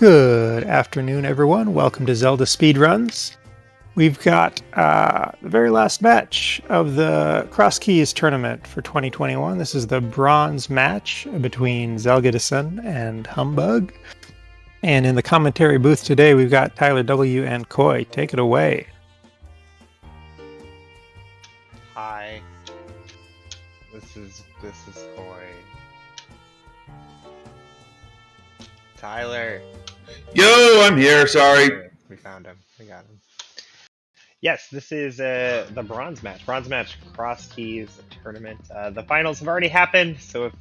Good afternoon, everyone. Welcome to Zelda Speedruns. We've got the very last match of the Crosskeys Tournament for 2021. This is the bronze match between zelgadissan and humbugh. And in the commentary booth today, we've got Tyler W. and Coy. Take it away. Hi. This is Coy. Tyler. Yo, I'm here. Sorry. We found him. We got him. Yes, this is the bronze match. Bronze match Crosskeys Tournament. The finals have already happened, so if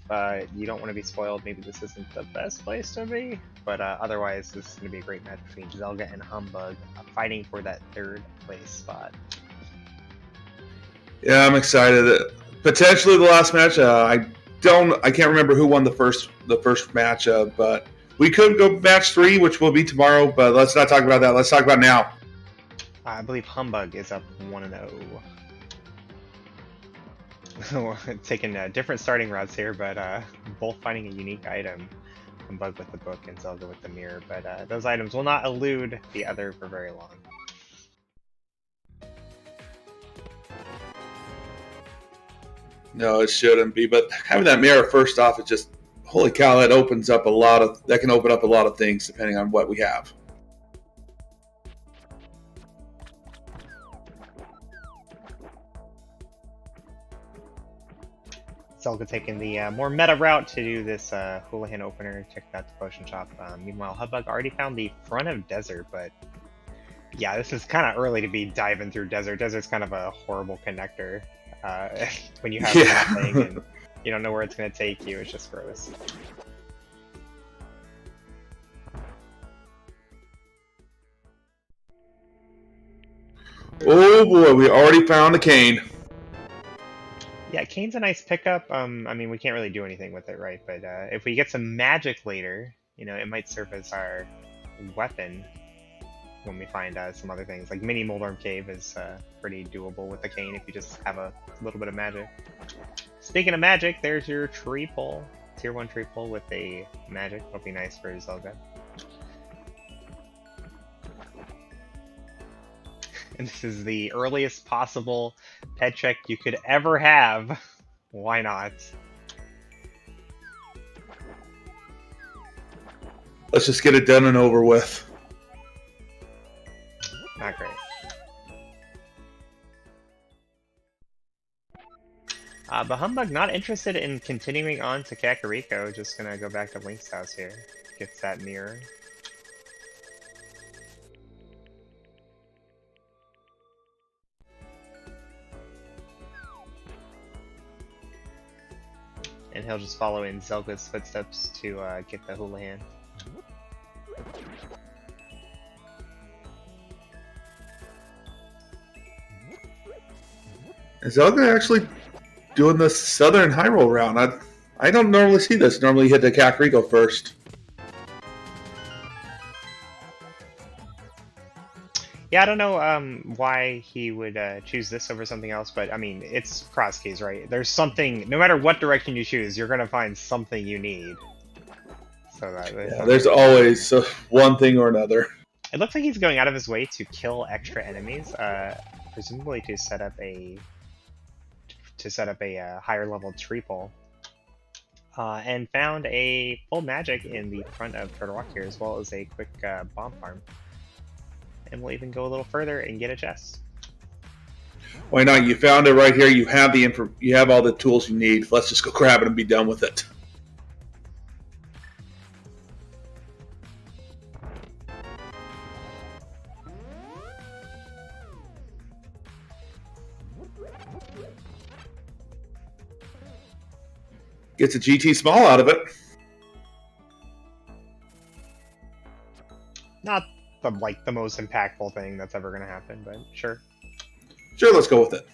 you don't want to be spoiled, maybe this isn't the best place to be. But otherwise, this is going to be a great match between Zelda and humbugh, fighting for that third place spot. Yeah, I'm excited. Potentially the last match. I can't remember who won the first match, but we could go match 3, which will be tomorrow. But let's not talk about that. Let's talk about now. I believe humbugh is up 1-0. Taking different starting routes here, but both finding a unique item. Humbugh with the book and Zelda with the mirror, but those items will not elude the other for very long. No, it shouldn't be. But having that mirror first off, it just holy cow! That opens up that can open up a lot of things depending on what we have. Zelda taking the more meta route to do this Houlihan opener, check out the potion shop. Meanwhile, humbugh already found the front of desert, but yeah, this is kind of early to be diving through desert. Desert's kind of a horrible connector when you have nothing and you don't know where it's going to take you. It's just gross. Oh boy, we already found the cane. Yeah, Kane's a nice pickup. I mean, we can't really do anything with it, right? But if we get some magic later, you know, it might serve as our weapon when we find some other things. Like Mini Moldorm Cave is pretty doable with the cane if you just have a little bit of magic. Speaking of magic, there's your tree pole. Tier 1 tree pole with a magic. That'll be nice for Zelda. And this is the earliest possible pet check you could ever have. Why not? Let's just get it done and over with. Not great. But humbugh not interested in continuing on to Kakariko. Just gonna go back to Link's house here. Gets that mirror. And he'll just follow in Zelda's footsteps to get the Houlihan. Is Zelda actually doing the Southern Hyrule route? I don't normally see this. Normally you hit the Kakariko first. Yeah, I don't know why he would choose this over something else, but I mean, it's Crosskeys, right? There's something, no matter what direction you choose, you're going to find something you need. So there's always one thing or another. It looks like he's going out of his way to kill extra enemies, presumably to set up a higher level tree pole. And found a full magic in the front of Turtle Rock here, as well as a quick bomb farm. And we'll even go a little further and get a chest. Why not? You found it right here. You have all the tools you need. Let's just go grab it and be done with it. Gets a GT small out of it. Not the most impactful thing that's ever going to happen, but sure. Sure, let's go with it.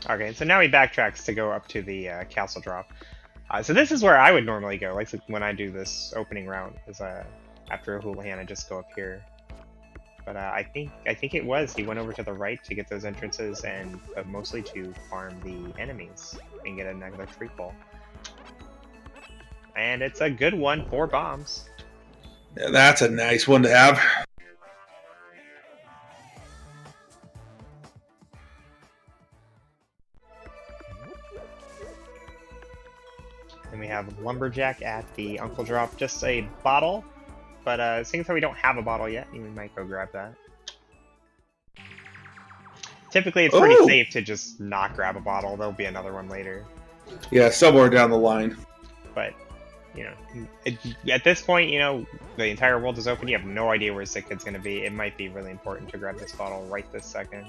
Okay, so now he backtracks to go up to the castle drop. So this is where I would normally go, like when I do this opening round, is after a Houlihan, I just go up here. But I think it was he went over to the right to get those entrances, but mostly to farm the enemies and get another tree pole. And it's a good one, 4 bombs. Yeah, that's a nice one to have. And we have Lumberjack at the Uncle Drop, just a bottle. But seeing as how we don't have a bottle yet, we might go grab that. Typically, it's pretty safe to just not grab a bottle. There'll be another one later. Yeah, somewhere down the line. But, you know, at this point, you know, the entire world is open. You have no idea where Sickid's going to be. It might be really important to grab this bottle right this second.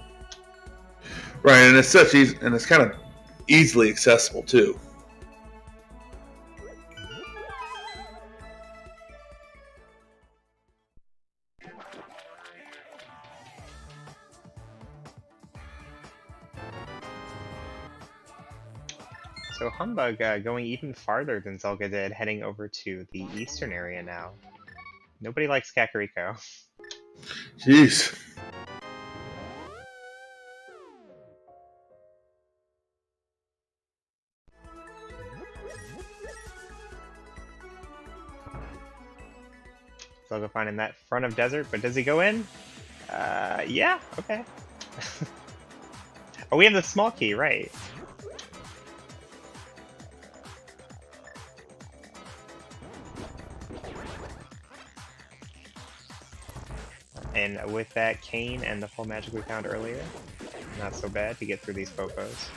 Right, and it's such easy, and it's kind of easily accessible too. So Humbug going even farther than Zelda did, heading over to the eastern area now. Nobody likes Kakariko. Jeez. Zelda finding that front of desert, but does he go in? Yeah, okay. Oh, we have the small key, right. And with that cane and the full magic we found earlier, not so bad to get through these Popos.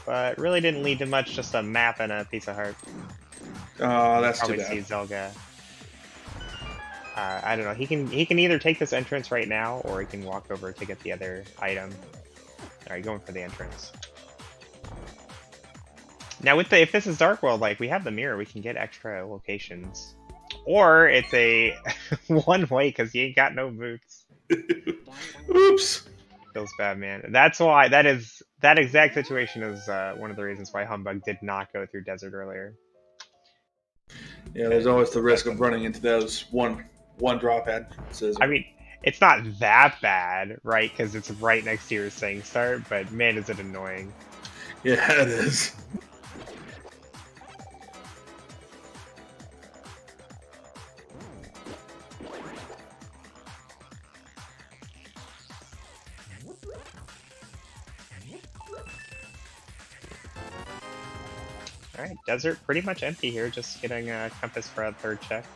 But really didn't lead to much, just a map and a piece of heart. Oh, that's too probably bad. see Zelda. I don't know. He can either take this entrance right now, or he can walk over to get the other item. All right, going for the entrance. Now, if this is Dark World, like we have the mirror, we can get extra locations, or it's a one way because you ain't got no boots. Oops. Feels bad, man. That's why that exact situation is one of the reasons why Humbug did not go through desert earlier. Yeah, there's always the risk of running into those one drop entrances. I mean, it's not that bad, right? Because it's right next to your saying start, but man, is it annoying. Yeah, it is. Alright, desert pretty much empty here, just getting a compass for a third check.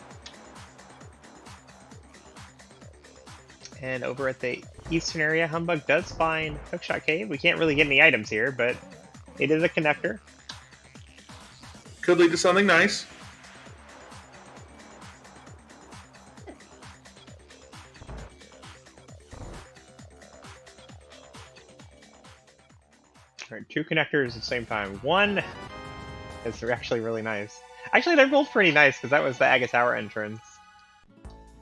And over at the eastern area, Humbug does find Hookshot Cave. We can't really get any items here, but it is a connector. Could lead to something nice. Alright, 2 connectors at the same time. One is actually really nice. Actually, they're both pretty nice, because that was the Aga Tower entrance.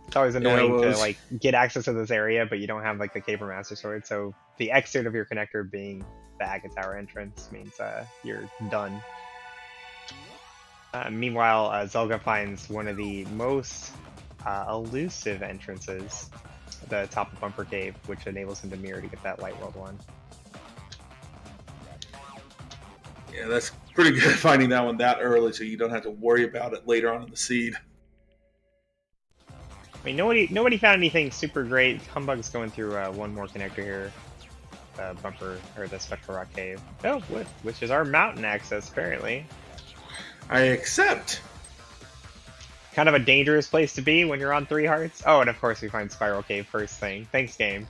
It's always annoying to like get access to this area, but you don't have like the Caper Master Sword, so the exit of your connector being the Aga Tower entrance means you're done. Meanwhile, Zelda finds one of the most elusive entrances, the top of Bumper Cave, which enables him to mirror to get that Light World one. Yeah, that's pretty good finding that one that early, so you don't have to worry about it later on in the seed. I mean, nobody found anything super great. Humbug's going through one more connector here, the Bumper or the Spectral Rock Cave. Oh, which is our mountain access apparently. I accept. Kind of a dangerous place to be when you're on 3 hearts. Oh, and of course we find Spiral Cave first thing. Thanks, game.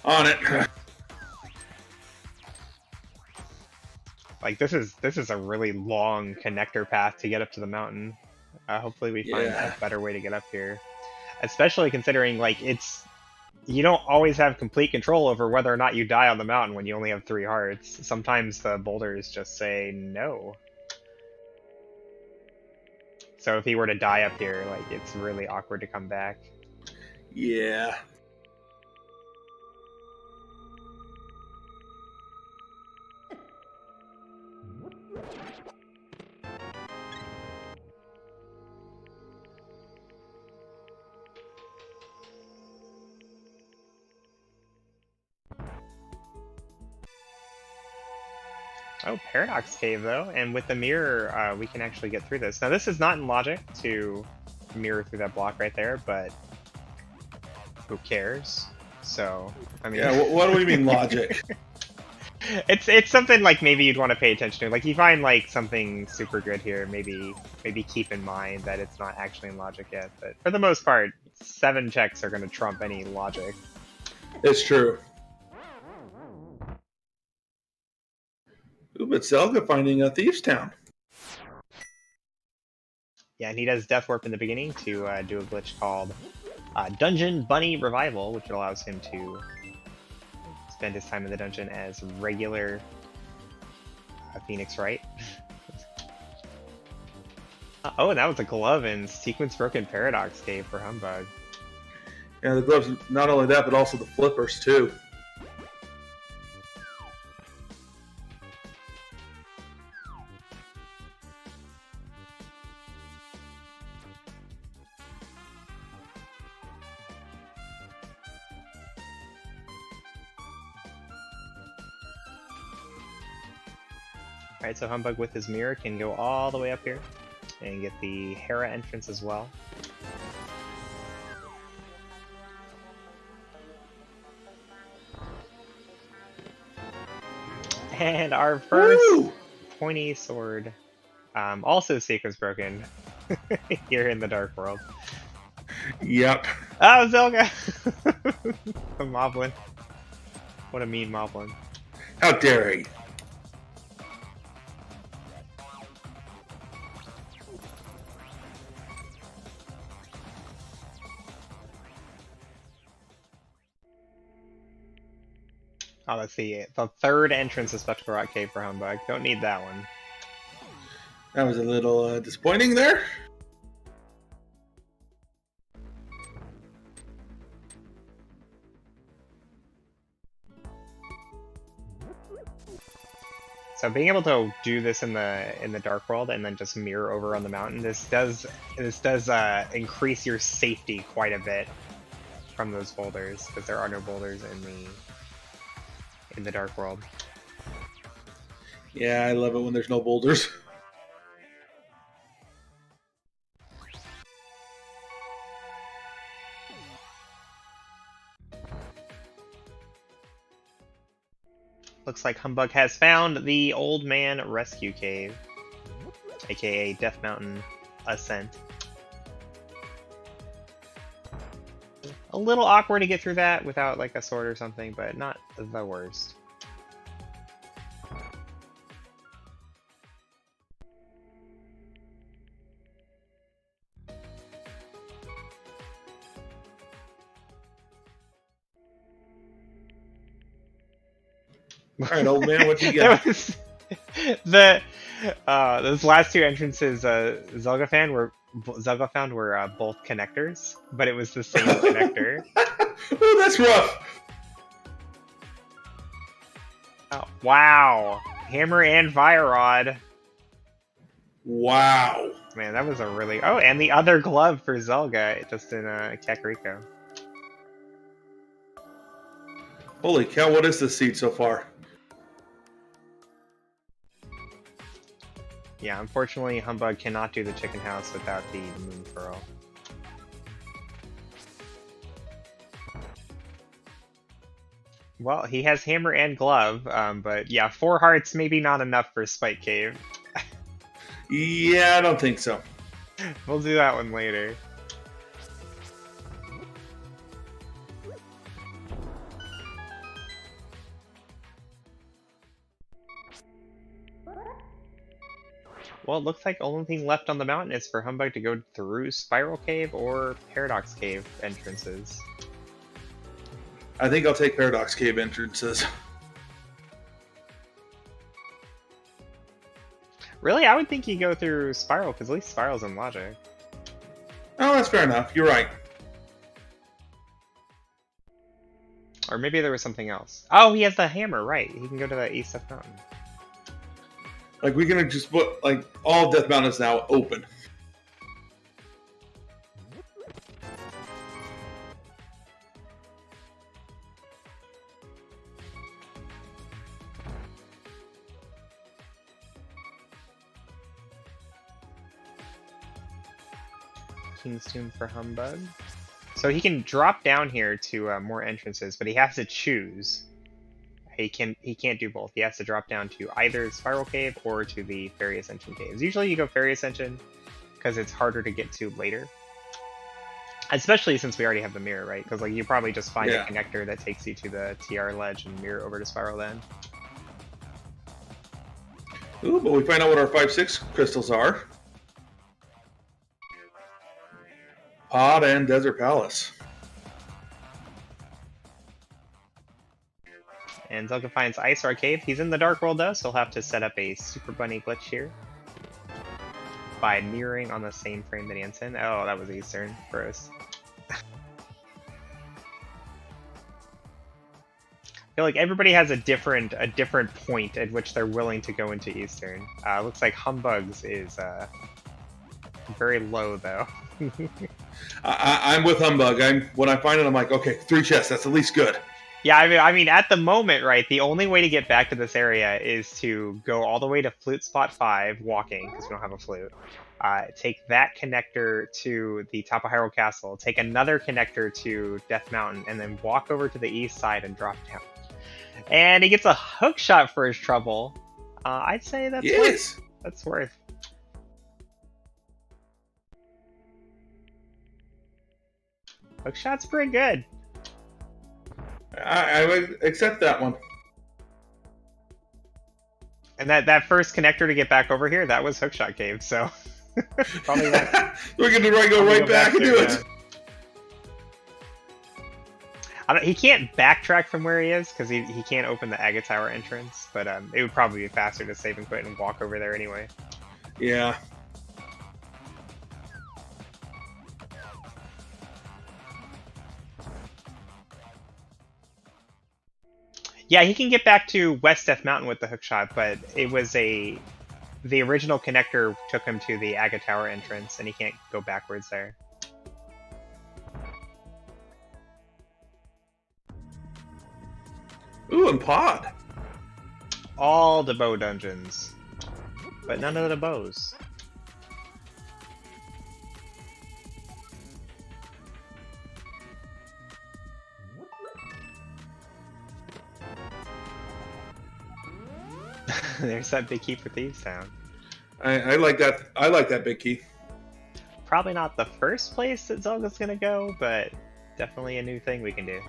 On it. Like this is a really long connector path to get up to the mountain. Hopefully we find a better way to get up here. Especially considering like you don't always have complete control over whether or not you die on the mountain when you only have 3 hearts. Sometimes the boulders just say no. So if he were to die up here, like it's really awkward to come back. Yeah. Oh, Paradox Cave, though. And with the mirror, we can actually get through this. Now, this is not in logic to mirror through that block right there, but who cares? So, I mean... Yeah, what do we mean logic? It's something like maybe you'd want to pay attention to. Like, you find, like, something super good here, maybe keep in mind that it's not actually in logic yet. But for the most part, 7 checks are going to trump any logic. It's true. Ooh, but Zelda finding a Thieves Town. Yeah, and he does Death Warp in the beginning to do a glitch called Dungeon Bunny Revival, which allows him to spend his time in the dungeon as regular Phoenix Wright. Oh, and that was a glove in Sequence Broken Paradox Cave for Humbug. Yeah, the gloves, not only that, but also the flippers, too. Alright, so Humbug with his mirror can go all the way up here and get the Hera entrance as well. And our first pointy sword, also Sequence Broken, here in the Dark World. Yep. Oh, Zelga! A Moblin. What a mean Moblin. How dare he? Oh, let's see. The third entrance of Spectacle Rock Cave for Humbug. Don't need that one. That was a little disappointing there. So being able to do this in the Dark World and then just mirror over on the mountain, this does increase your safety quite a bit from those boulders, because there are no boulders in the Dark World. Yeah, I love it when there's no boulders. Looks like Humbug has found the Old Man Rescue Cave, aka Death Mountain Ascent. A little awkward to get through that without like a sword or something, but not the worst. Alright, old man, what you got? Those last two entrances Zelda found were both connectors, but it was the same connector. Oh, that's rough. Oh, wow. Hammer and Fire Rod. Wow. Man, that was a really... Oh, and the other glove for Zelda, just in Kakariko. Holy cow, what is this seed so far? Yeah, unfortunately, Humbug cannot do the chicken house without the moon pearl. Well, he has hammer and glove, but yeah, 4 hearts maybe not enough for Spike Cave. Yeah, I don't think so. We'll do that one later. Well, it looks like the only thing left on the mountain is for Humbug to go through Spiral Cave or Paradox Cave entrances. I think I'll take Paradox Cave entrances. Really? I would think you go through Spiral, because at least Spiral's in logic. Oh, that's fair enough. You're right. Or maybe there was something else. Oh, he has the hammer, right. He can go to the East of Mountain. Like, we're gonna just put, like, all Death Mountain is now open. King's Tomb for Humbug. So he can drop down here to more entrances, but he has to choose. He can't do both. He has to drop down to either Spiral Cave or to the Fairy Ascension Caves. Usually you go Fairy Ascension because it's harder to get to later. Especially since we already have the mirror, right? Because like you probably just find a connector that takes you to the TR ledge and mirror over to Spiral then. Ooh, but we find out what our 5-6 crystals are. Pod and Desert Palace. And Zelda finds Ice or Cave. He's in the Dark World though, so he'll have to set up a Super Bunny glitch here by mirroring on the same frame that he ends in. Oh, that was Eastern. Gross. I feel like everybody has a different point at which they're willing to go into Eastern. Looks like Humbugs is very low though. I'm with Humbug. When I find it, I'm like, okay, 3 chests. That's at least good. Yeah, I mean, at the moment, right, the only way to get back to this area is to go all the way to Flute Spot 5, walking, because we don't have a flute. Take that connector to the top of Hyrule Castle, take another connector to Death Mountain, and then walk over to the east side and drop down. And he gets a hook shot for his trouble. I'd say that's worth. That's worth. Hook shot's pretty good. I would accept that one. And that first connector to get back over here, that was Hookshot Cave, so probably not. We're gonna go right back and do it. He can't backtrack from where he is because he can't open the Aga Tower entrance, but it would probably be faster to save and quit and walk over there anyway. Yeah. Yeah, he can get back to West Death Mountain with the hookshot, but it was the original connector took him to the Aga Tower entrance, and he can't go backwards there. Ooh, and Pod. All the bow dungeons, but none of the bows. There's that big key for thieves sound. I like that. I like that big key. Probably not the first place that Zelda's gonna go, but definitely a new thing we can do.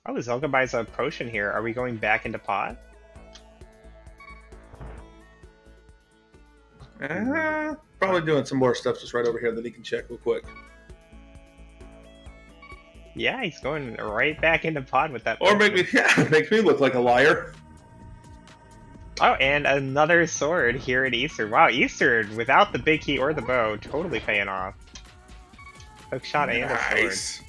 Oh, Zelda buys a potion here. Are we going back into Pod? Probably doing some more stuff just right over here that he can check real quick. Yeah, he's going right back into Pod with that. Or make me look like a liar. Oh, and another sword here at Eastern. Wow, Eastern without the big key or the bow, totally paying off. Hookshot and a sword.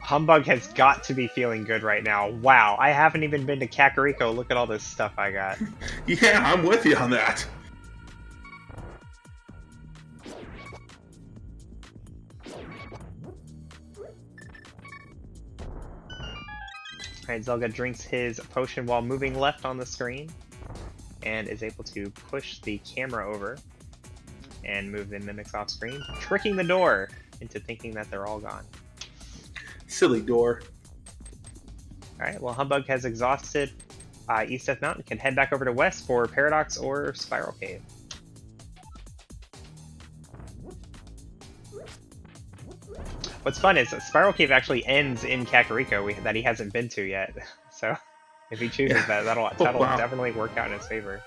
Humbug has got to be feeling good right now. Wow, I haven't even been to Kakariko. Look at all this stuff I got. Yeah, I'm with you on that. Alright, Zelda drinks his potion while moving left on the screen and is able to push the camera over and move the mimics off screen, tricking the door into thinking that they're all gone. Silly door. Alright, well, Humbug has exhausted East Death Mountain, can head back over to West for Paradox or Spiral Cave. What's fun is Spiral Cave actually ends in Kakariko that he hasn't been to yet. So if he chooses that, that'll definitely work out in his favor.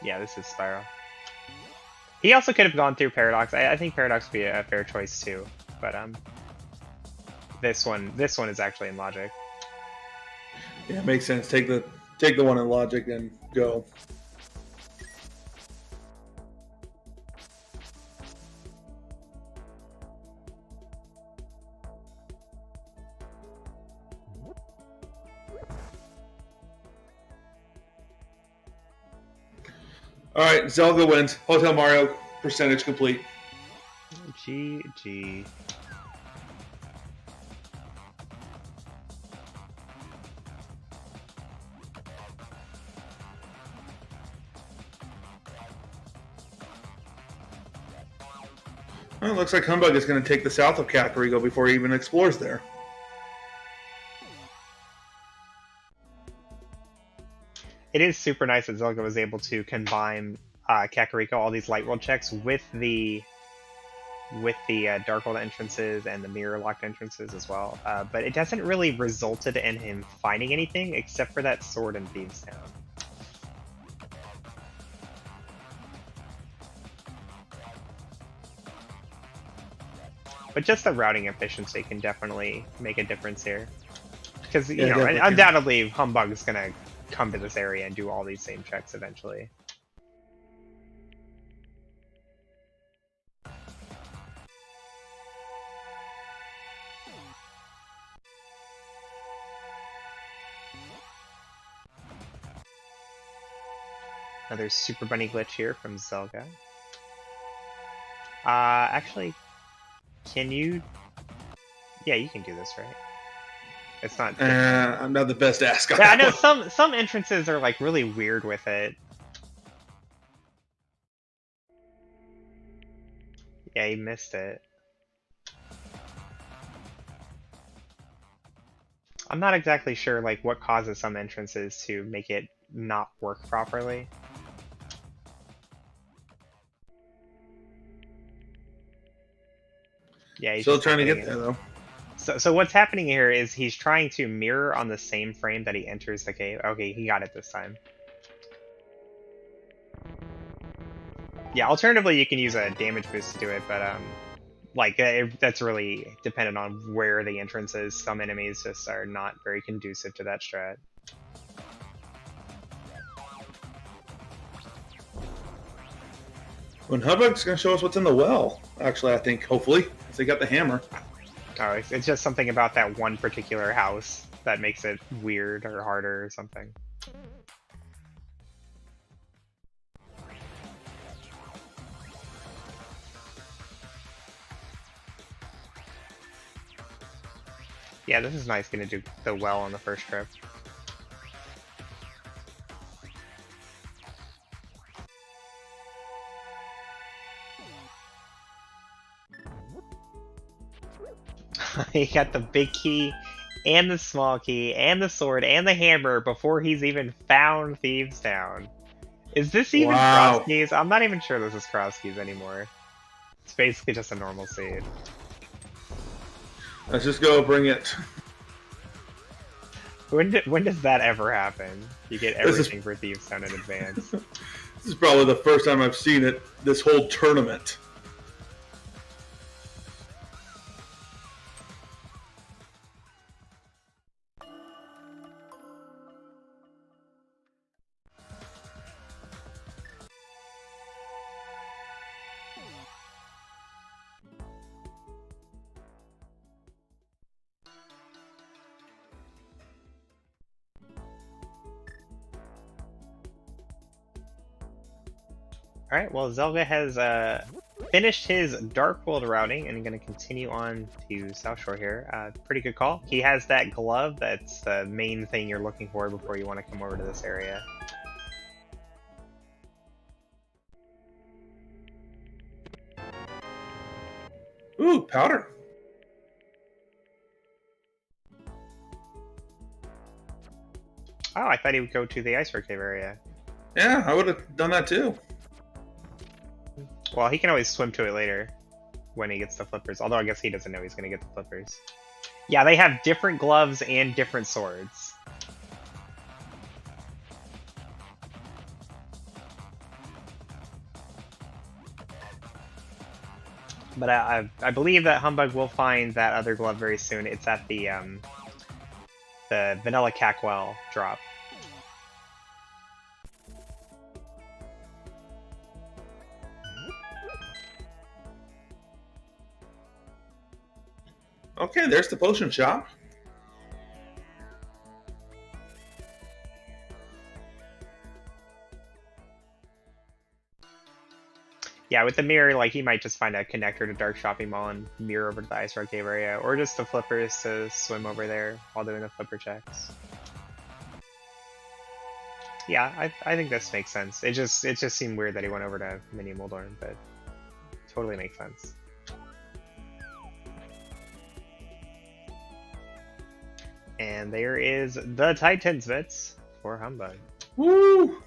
Yeah, this is Spiral. He also could have gone through Paradox. I think Paradox would be a fair choice too, but this one is actually in Logic. Yeah, it makes sense. Take the one in Logic and go. All right, Zelda wins. Hotel Mario percentage complete. GG. Well, it looks like Humbug is going to take the south of Kakariko before he even explores there. It is super nice that Zelda was able to combine Kakariko, all these light world checks, with the Dark World entrances and the mirror locked entrances as well. But it hasn't really resulted in him finding anything except for that sword in Thieves Town. But just the routing efficiency can definitely make a difference here. Because, you know, undoubtedly Humbug's going to come to this area and do all these same checks eventually. Another Super Bunny glitch here from Zelda. Actually, can you... Yeah, you can do this, right? It's not... I'm not the best ask on yeah, I that know one. some entrances are like really weird with it. Yeah, you missed it. I'm not exactly sure like what causes some entrances to make it not work properly. Yeah, he's Still trying to get there, though. So what's happening here is he's trying to mirror on the same frame that he enters the cave. Okay, he got it this time. Yeah, alternatively you can use a damage boost to do it, but that's really dependent on where the entrance is. Some enemies just are not very conducive to that strat. When Humbug's going to show us what's in the well, actually, I think, hopefully, because they got the hammer. Oh, it's just something about that one particular house that makes it weird or harder or something. Yeah, this is nice gonna do the well on the first trip. He got the big key and the small key and the sword and the hammer before he's even found Thieves Town. Is this even Crosskeys? I'm not even sure this is Crosskeys anymore. It's basically just a normal seed. Let's just go bring it. When does that ever happen? You get everything for Thieves Town in advance. This is probably the first time I've seen it this whole tournament. Alright, well Zelda has finished his Dark World routing and going to continue on to South Shore here. Pretty good call. He has that glove, that's the main thing you're looking for before you want to come over to this area. Ooh, powder. Oh, I thought he would go to the Iceberg Cave area. Yeah, I would have done that too. Well, he can always swim to it later when he gets the flippers. Although I guess he doesn't know he's going to get the flippers. Yeah, they have different gloves and different swords. But I believe that Humbug will find that other glove very soon. It's at the Vanilla Cackwell drop. Okay, there's the potion shop. Yeah, with the mirror, like, he might just find a connector to Dark Shopping Mall and mirror over to the Ice Road Cave area, or just the flippers to swim over there while doing the flipper checks. Yeah, I think this makes sense. It just seemed weird that he went over to Mini Moldorm, but totally makes sense. And there is the Titans bits for Humbug. Woo!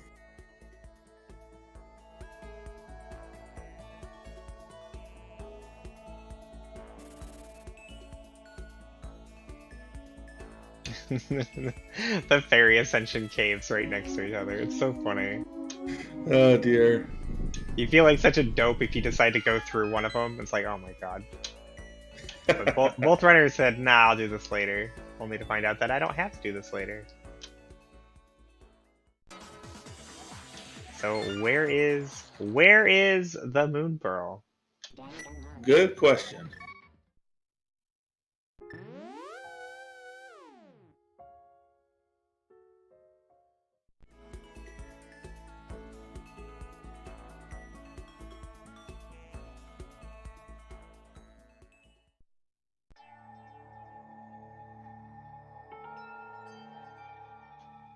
The fairy ascension caves right next to each other. It's so funny. Oh dear. You feel like such a dope if you decide to go through one of them. It's like, oh my god. But both runners said, nah, I'll do this later. Only to find out that I don't have to do this later. So where is the Moon Pearl? Good question.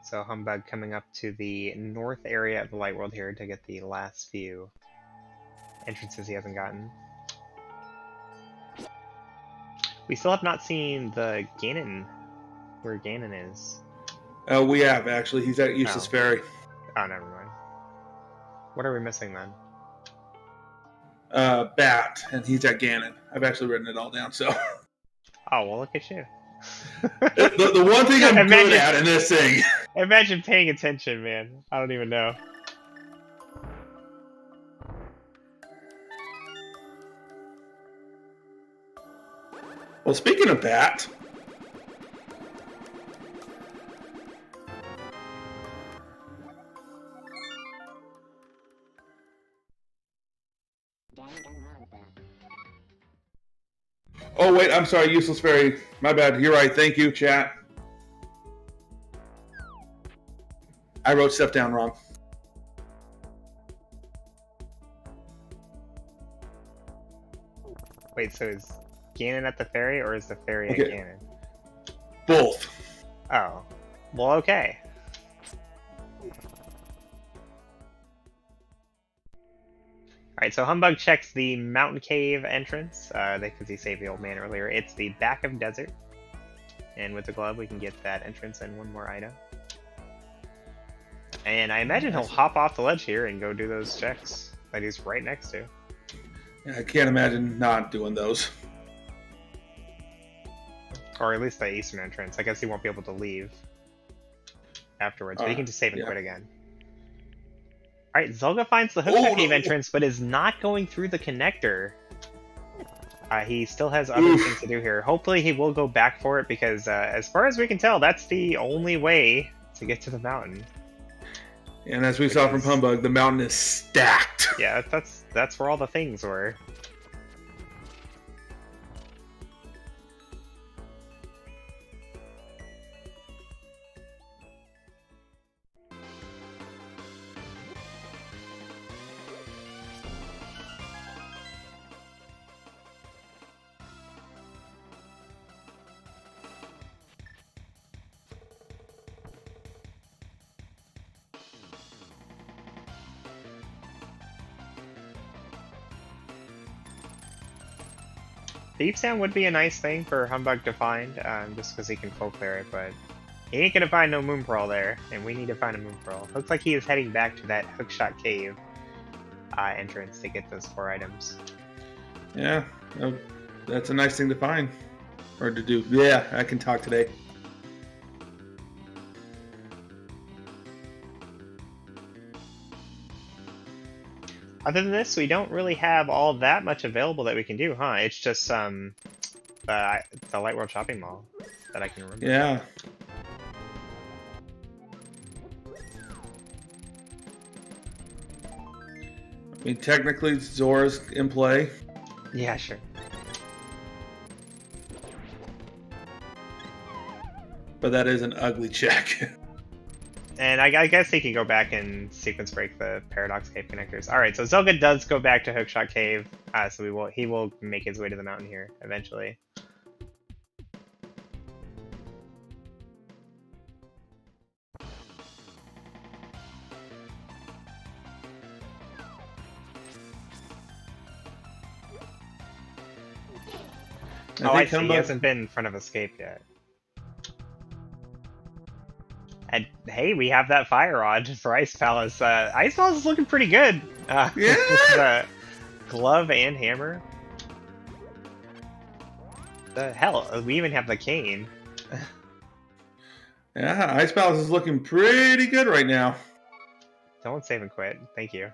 So Humbug coming up to the north area of the Light World here to get the last few entrances he hasn't gotten. We still have not seen the Ganon, where Ganon is. We have, actually. He's at Useless Ferry. Oh, never mind. What are we missing then? Bat, and he's at Ganon. I've actually written it all down, so... Oh, well, look at you. the one thing I'm good at in this thing. Imagine paying attention, man. I don't even know. Well, speaking of Bat... Oh, wait, I'm sorry, Useless Fairy. My bad. You're right. Thank you, chat. I wrote stuff down wrong. Wait, so is Ganon at the ferry, or is the ferry at Ganon? Both. Oh. Well, okay. Alright, so Humbug checks the Mountain Cave entrance, because he saved the old man earlier. It's the back of desert. And with the glove, we can get that entrance and one more item. And I imagine he'll hop off the ledge here and go do those checks that he's right next to. Yeah, I can't imagine not doing those. Or at least the eastern entrance. I guess he won't be able to leave afterwards, but he can just save and quit again. Alright, Zelda finds the Hookshot Cave entrance, but is not going through the connector. He still has other things to do here. Hopefully he will go back for it, because as far as we can tell, that's the only way to get to the mountain. And as we saw from Humbug, the mountain is stacked. Yeah, that's where all the things were. Thief Sound would be a nice thing for Humbug to find, just because he can full clear it, but he ain't gonna find no Moon Pearl there, and we need to find a Moon Pearl. Looks like he is heading back to that Hookshot Cave entrance to get those 4 items. Yeah, that's a nice thing to find. Or to do. Yeah, I can talk today. Other than this, we don't really have all that much available that we can do, huh? It's just the Light World Shopping Mall that I can remember. Yeah. I mean, technically, Zora's in play. Yeah, sure. But that is an ugly check. And I guess he can go back and sequence break the Paradox Cave connectors. All right, so Zelda does go back to Hookshot Cave, so he will make his way to the mountain here eventually. I see. He hasn't been in front of Escape yet. And hey, we have that Fire Rod for Ice Palace. Ice Palace is looking pretty good. Yeah. Glove and hammer. The hell, we even have the cane. Yeah, Ice Palace is looking pretty good right now. Don't save and quit. Thank you.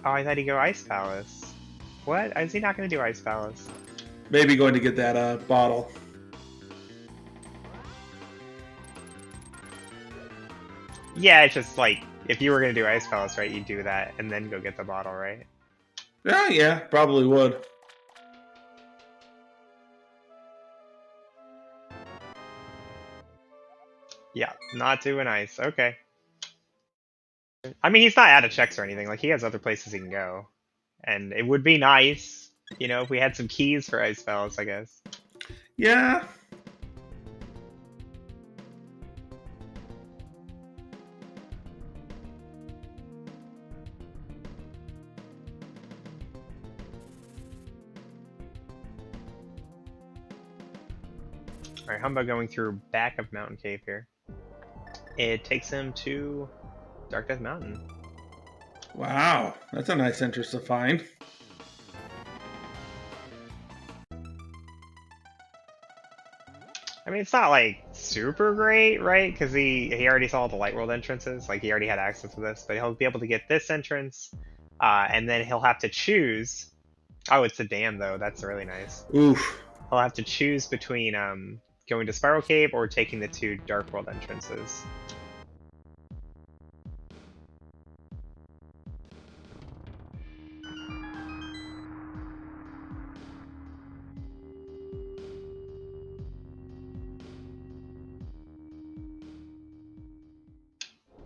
Oh, I thought he'd go Ice Palace. What? Is he not going to do Ice Palace? Maybe going to get that bottle. Yeah, it's just like, if you were going to do Ice Palace, right, you'd do that and then go get the bottle, right? Yeah, probably would. Yeah, not doing Ice. Okay. I mean, he's not out of checks or anything. Like, he has other places he can go. And it would be nice, you know, if we had some keys for Ice Palace, I guess. Yeah. Alright, Humbugh going through back of Mountain Cave here. It takes him to Dark Death Mountain. Wow, that's a nice entrance to find. I mean, it's not like super great, right? Because he already saw the Light World entrances. Like, he already had access to this, but he'll be able to get this entrance, and then he'll have to choose. Oh, it's a dam though. That's really nice. Oof. He'll have to choose between going to Spiral Cave or taking the 2 Dark World entrances.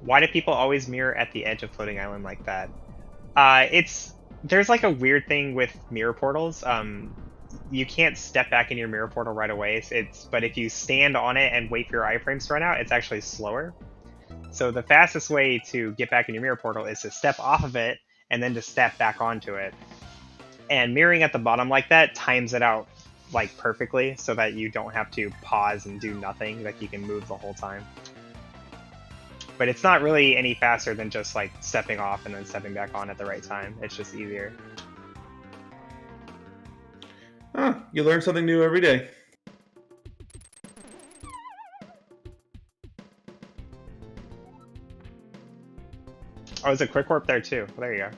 Why do people always mirror at the edge of Floating Island like that? There's like a weird thing with mirror portals. You can't step back in your mirror portal right away. But if you stand on it and wait for your iframes to run out, it's actually slower. So the fastest way to get back in your mirror portal is to step off of it and then to step back onto it. And mirroring at the bottom like that times it out like perfectly so that you don't have to pause and do nothing. Like, you can move the whole time. But it's not really any faster than just like stepping off and then stepping back on at the right time. It's just easier. Huh, you learn something new every day. Oh, there's a quick warp there too. Well, there you go.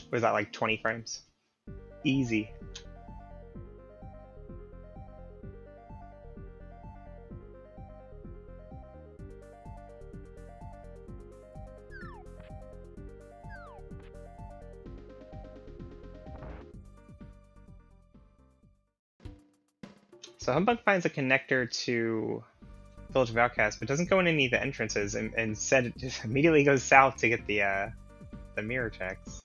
Was that like 20 frames? Easy. So Humbugh finds a connector to Village of Outcasts, but doesn't go in any of the entrances, and instead it just immediately goes south to get the mirror checks.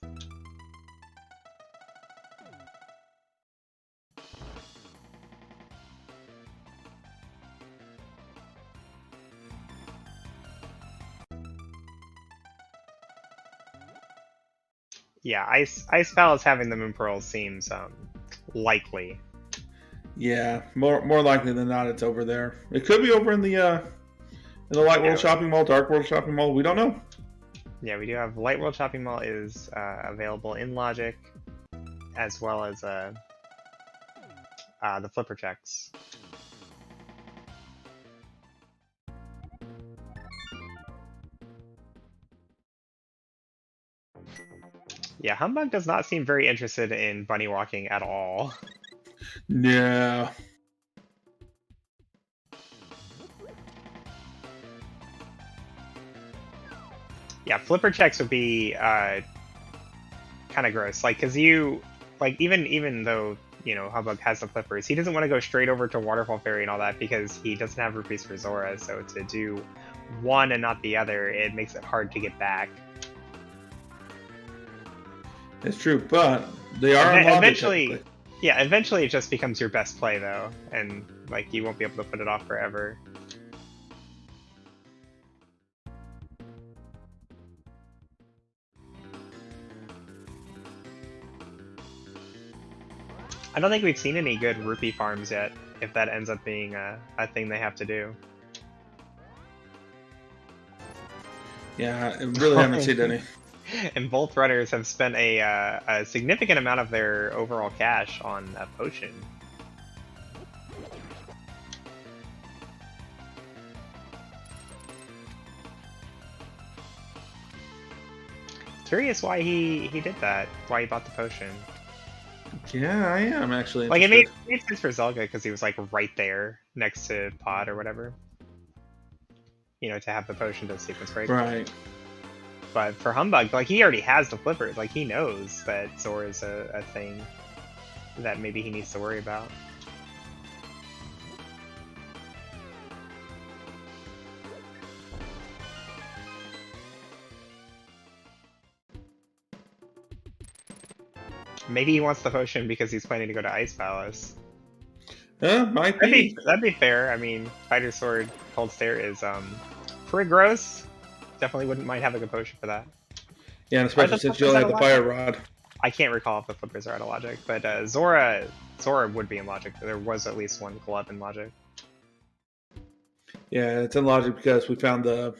Yeah, Ice Palace having the Moon Pearls seems likely. Yeah, more likely than not, it's over there. It could be over in the Light World Shopping Mall, Dark World Shopping Mall. We don't know. Yeah, we do have Light World Shopping Mall is available in Logic, as well as the flipper checks. Yeah, Humbugh does not seem very interested in bunny walking at all. No. Yeah, flipper checks would be kind of gross. Like, because like even though Humbug has the flippers, he doesn't want to go straight over to Waterfall Fairy and all that because he doesn't have rupees for Zora. So to do one and not the other, it makes it hard to get back. It's true, but they are eventually. Yeah, eventually it just becomes your best play though, and like you won't be able to put it off forever. I don't think we've seen any good rupee farms yet, if that ends up being a thing they have to do. Yeah, I really haven't seen any. And both runners have spent a significant amount of their overall cash on a potion. Curious why he did that, why he bought the potion. Yeah, I am actually like interested. it made sense for Zelda because he was like right there next to Pod or whatever, to have the potion to sequence break. Right. But for Humbug, like he already has the flippers, like he knows that Zora is a thing that maybe he needs to worry about. Maybe he wants the potion because he's planning to go to Ice Palace. Might be. That'd be fair. I mean, Fighter Sword Cold Stare is pretty gross. Definitely wouldn't mind having a potion for that. Yeah, and especially since you only have the Fire Rod. I can't recall if the flippers are out of logic, but Zora would be in logic. There was at least one glove in logic. Yeah, it's in logic because we found the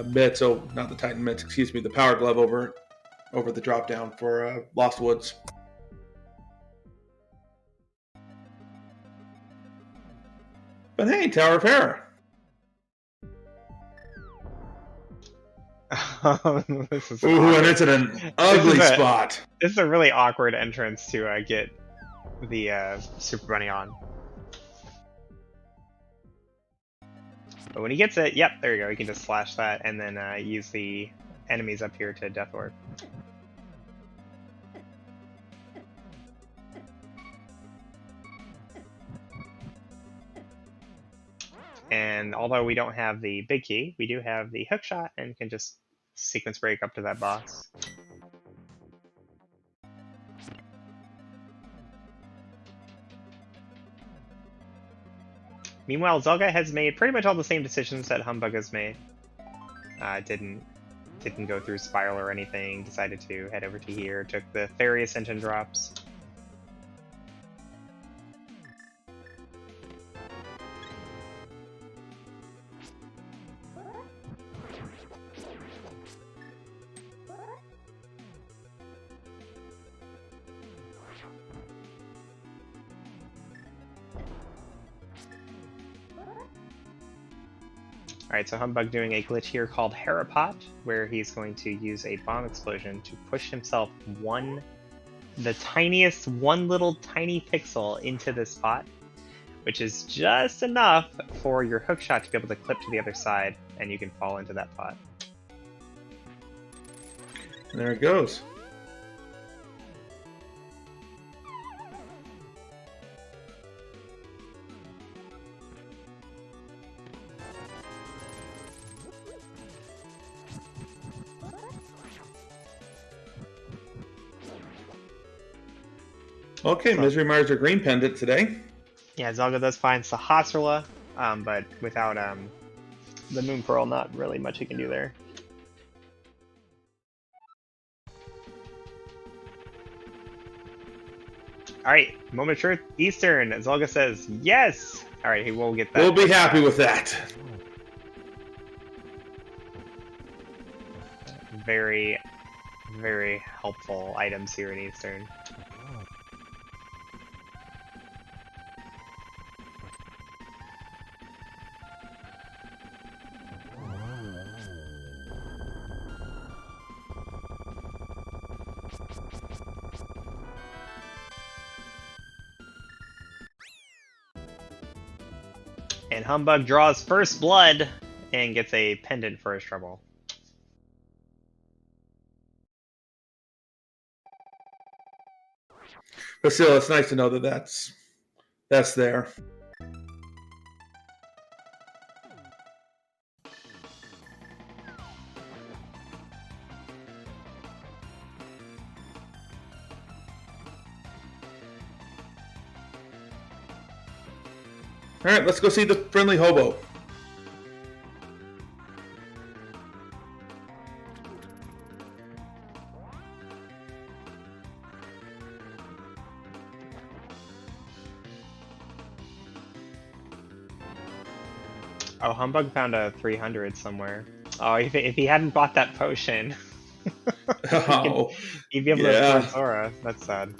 mitts, oh, not the Titan mitts, excuse me, the Power Glove over the drop down for Lost Woods. But hey, Tower of Hera. This is and it's in an ugly spot. This is a really awkward entrance to get the Super Bunny on. But when he gets it, yep, there you go. You can just slash that and then use the enemies up here to Death Orb. And although we don't have the big key, we do have the hook shot and can just sequence break up to that boss. Meanwhile, Zelda has made pretty much all the same decisions that Humbug has made. Didn't go through Spiral or anything, decided to head over to here, took the Fairy Ascension drops. Alright, so Humbug doing a glitch here called Harapot, where he's going to use a bomb explosion to push himself the tiniest one little tiny pixel into this spot, which is just enough for your hook shot to be able to clip to the other side, and you can fall into that pot. And there it goes. Okay, Misery Mars are green pendant today. Yeah, Zelda does find Sahasrahla, but without the Moon Pearl, not really much he can do there. Alright, Moment of Truth, Eastern. Zelda says yes! Alright, he will get that. We'll be happy with that. Very, very helpful items here in Eastern. And Humbug draws first blood and gets a pendant for his trouble. But still, it's nice to know that that's there. All right, let's go see the friendly hobo. Oh, Humbug found a 300 somewhere. Oh, if he hadn't bought that potion, he'd be able to afford Zora. That's sad.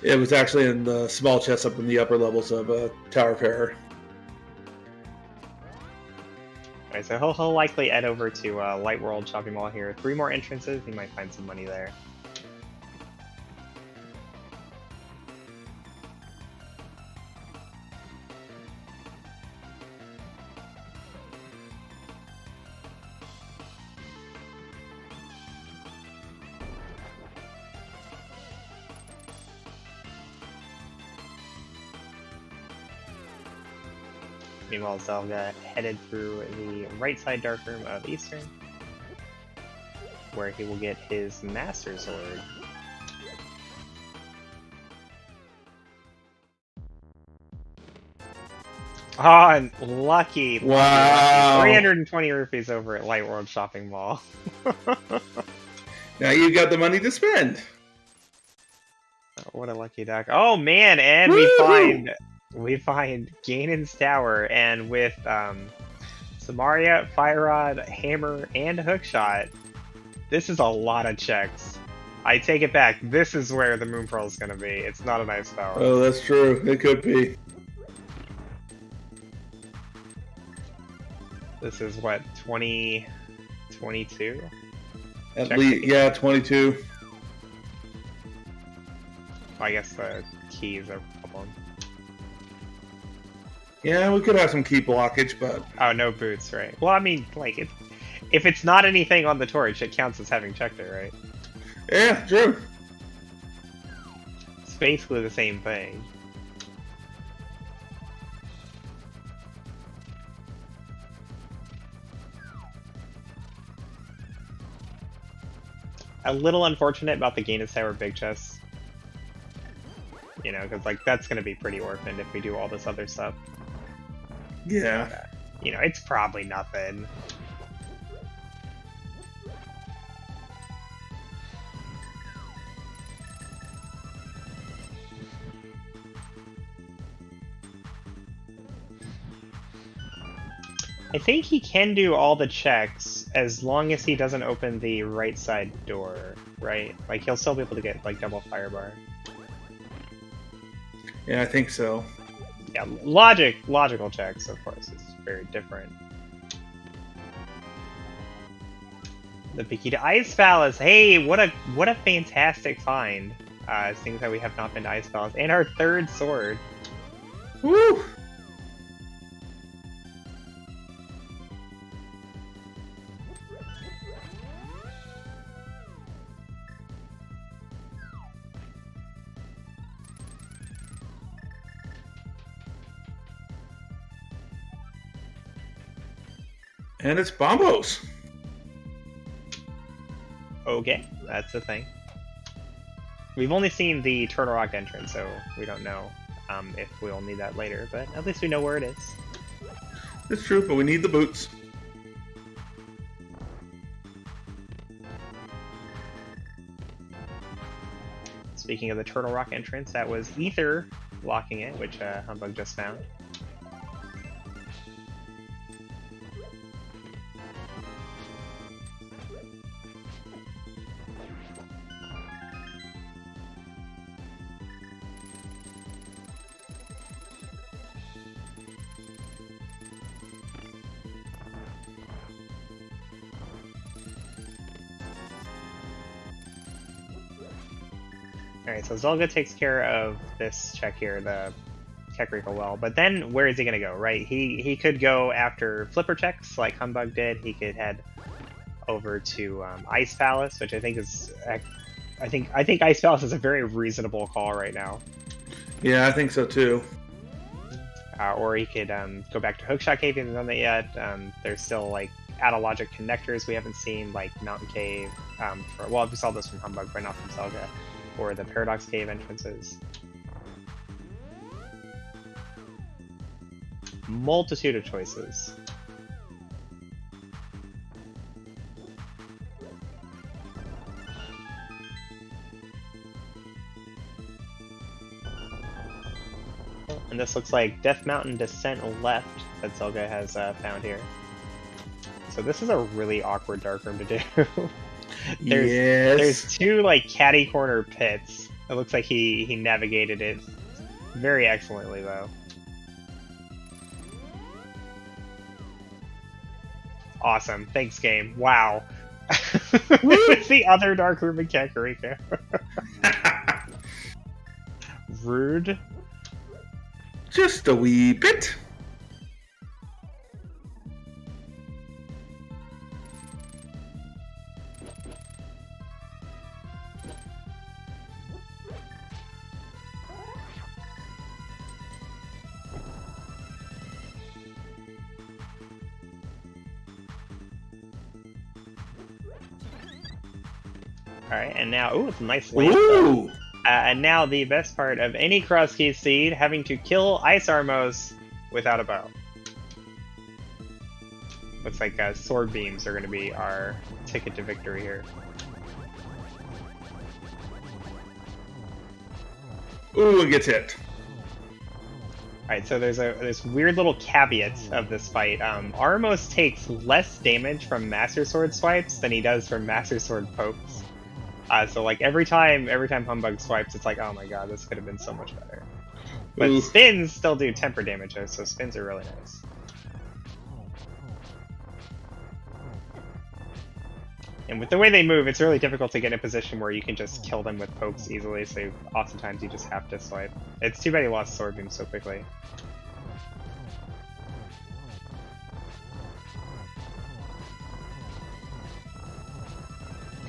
It was actually in the small chest up in the upper levels of Tower of Terror. Alright, so he'll likely head over to Light World Shopping Mall here. 3 more entrances, he might find some money there. Meanwhile, Zelda headed through the right side dark room of Eastern, where he will get his Master Sword. Oh, and lucky! Wow! 320 rupees over at Light World Shopping Mall. Now you got the money to spend. Oh, what a lucky duck! Oh man, and we find Ganon's Tower, and with Samaria, Fire Rod, Hammer, and Hookshot, this is a lot of checks. I take it back. This is where the Moon Pearl is going to be. It's not a nice tower. Oh, that's true. It could be. This is what, 2022? At least, yeah, 22. I guess the keys are a problem. Yeah, we could have some key blockage, but... Oh, no boots, right. Well, I mean, like, if it's not anything on the torch, it counts as having checked it, right? Yeah, true. It's basically the same thing. A little unfortunate about the Ganon's Tower big chest. You know, because, like, that's going to be pretty orphaned if we do all this other stuff. Yeah. You know, it's probably nothing. I think he can do all the checks as long as he doesn't open the right side door, right? Like, he'll still be able to get, like, double firebar. Yeah, I think so. Yeah, logical checks, of course, is very different. The Bikita Ice Palace. Hey, what a fantastic find! Seeing that we have not been to Ice Palace, and our third sword. Woo! And it's Bombos. Okay, that's the thing. We've only seen the Turtle Rock entrance, so we don't know if we'll need that later, but at least we know where it is. It's true, but we need the boots. Speaking of the Turtle Rock entrance, that was Ether locking it, which Humbug just found. Alright, so Zelda takes care of this check here, the Kekrika Well, but then where is he going to go, right? He could go after flipper checks like Humbug did. He could head over to Ice Palace, which I think is I think Ice Palace is a very reasonable call right now. Yeah, I think so too. Or he could go back to Hookshot Cave. He hasn't done that yet. There's still like Logic connectors we haven't seen, like Mountain Cave. Well, we saw this from Humbugh, but not from Zelda, or the Paradox Cave entrances. Multitude of choices. And this looks like Death Mountain Descent left that Zelda has found here. So this is a really awkward dark room to do. There's two like catty corner pits. It looks like he navigated it very excellently though. Awesome. Thanks, game. Wow. It's the other dark room in Kakariko. Rude. Just a wee bit. Alright, and now, ooh, it's a nice lamp. Ooh! And now the best part of any Crosskeys seed, having to kill Ice Armos without a bow. Looks like sword beams are going to be our ticket to victory here. Ooh, it gets hit. Alright, so there's weird little caveats of this fight. Armos takes less damage from Master Sword swipes than he does from Master Sword pokes. So like every time Humbugh swipes, it's like, oh my god, this could have been so much better. But Ooh. spins still do temper damage, so spins are really nice. And with the way they move, it's really difficult to get in a position where you can just kill them with pokes easily, so oftentimes you just have to swipe. It's too bad he lost Sword Beam so quickly.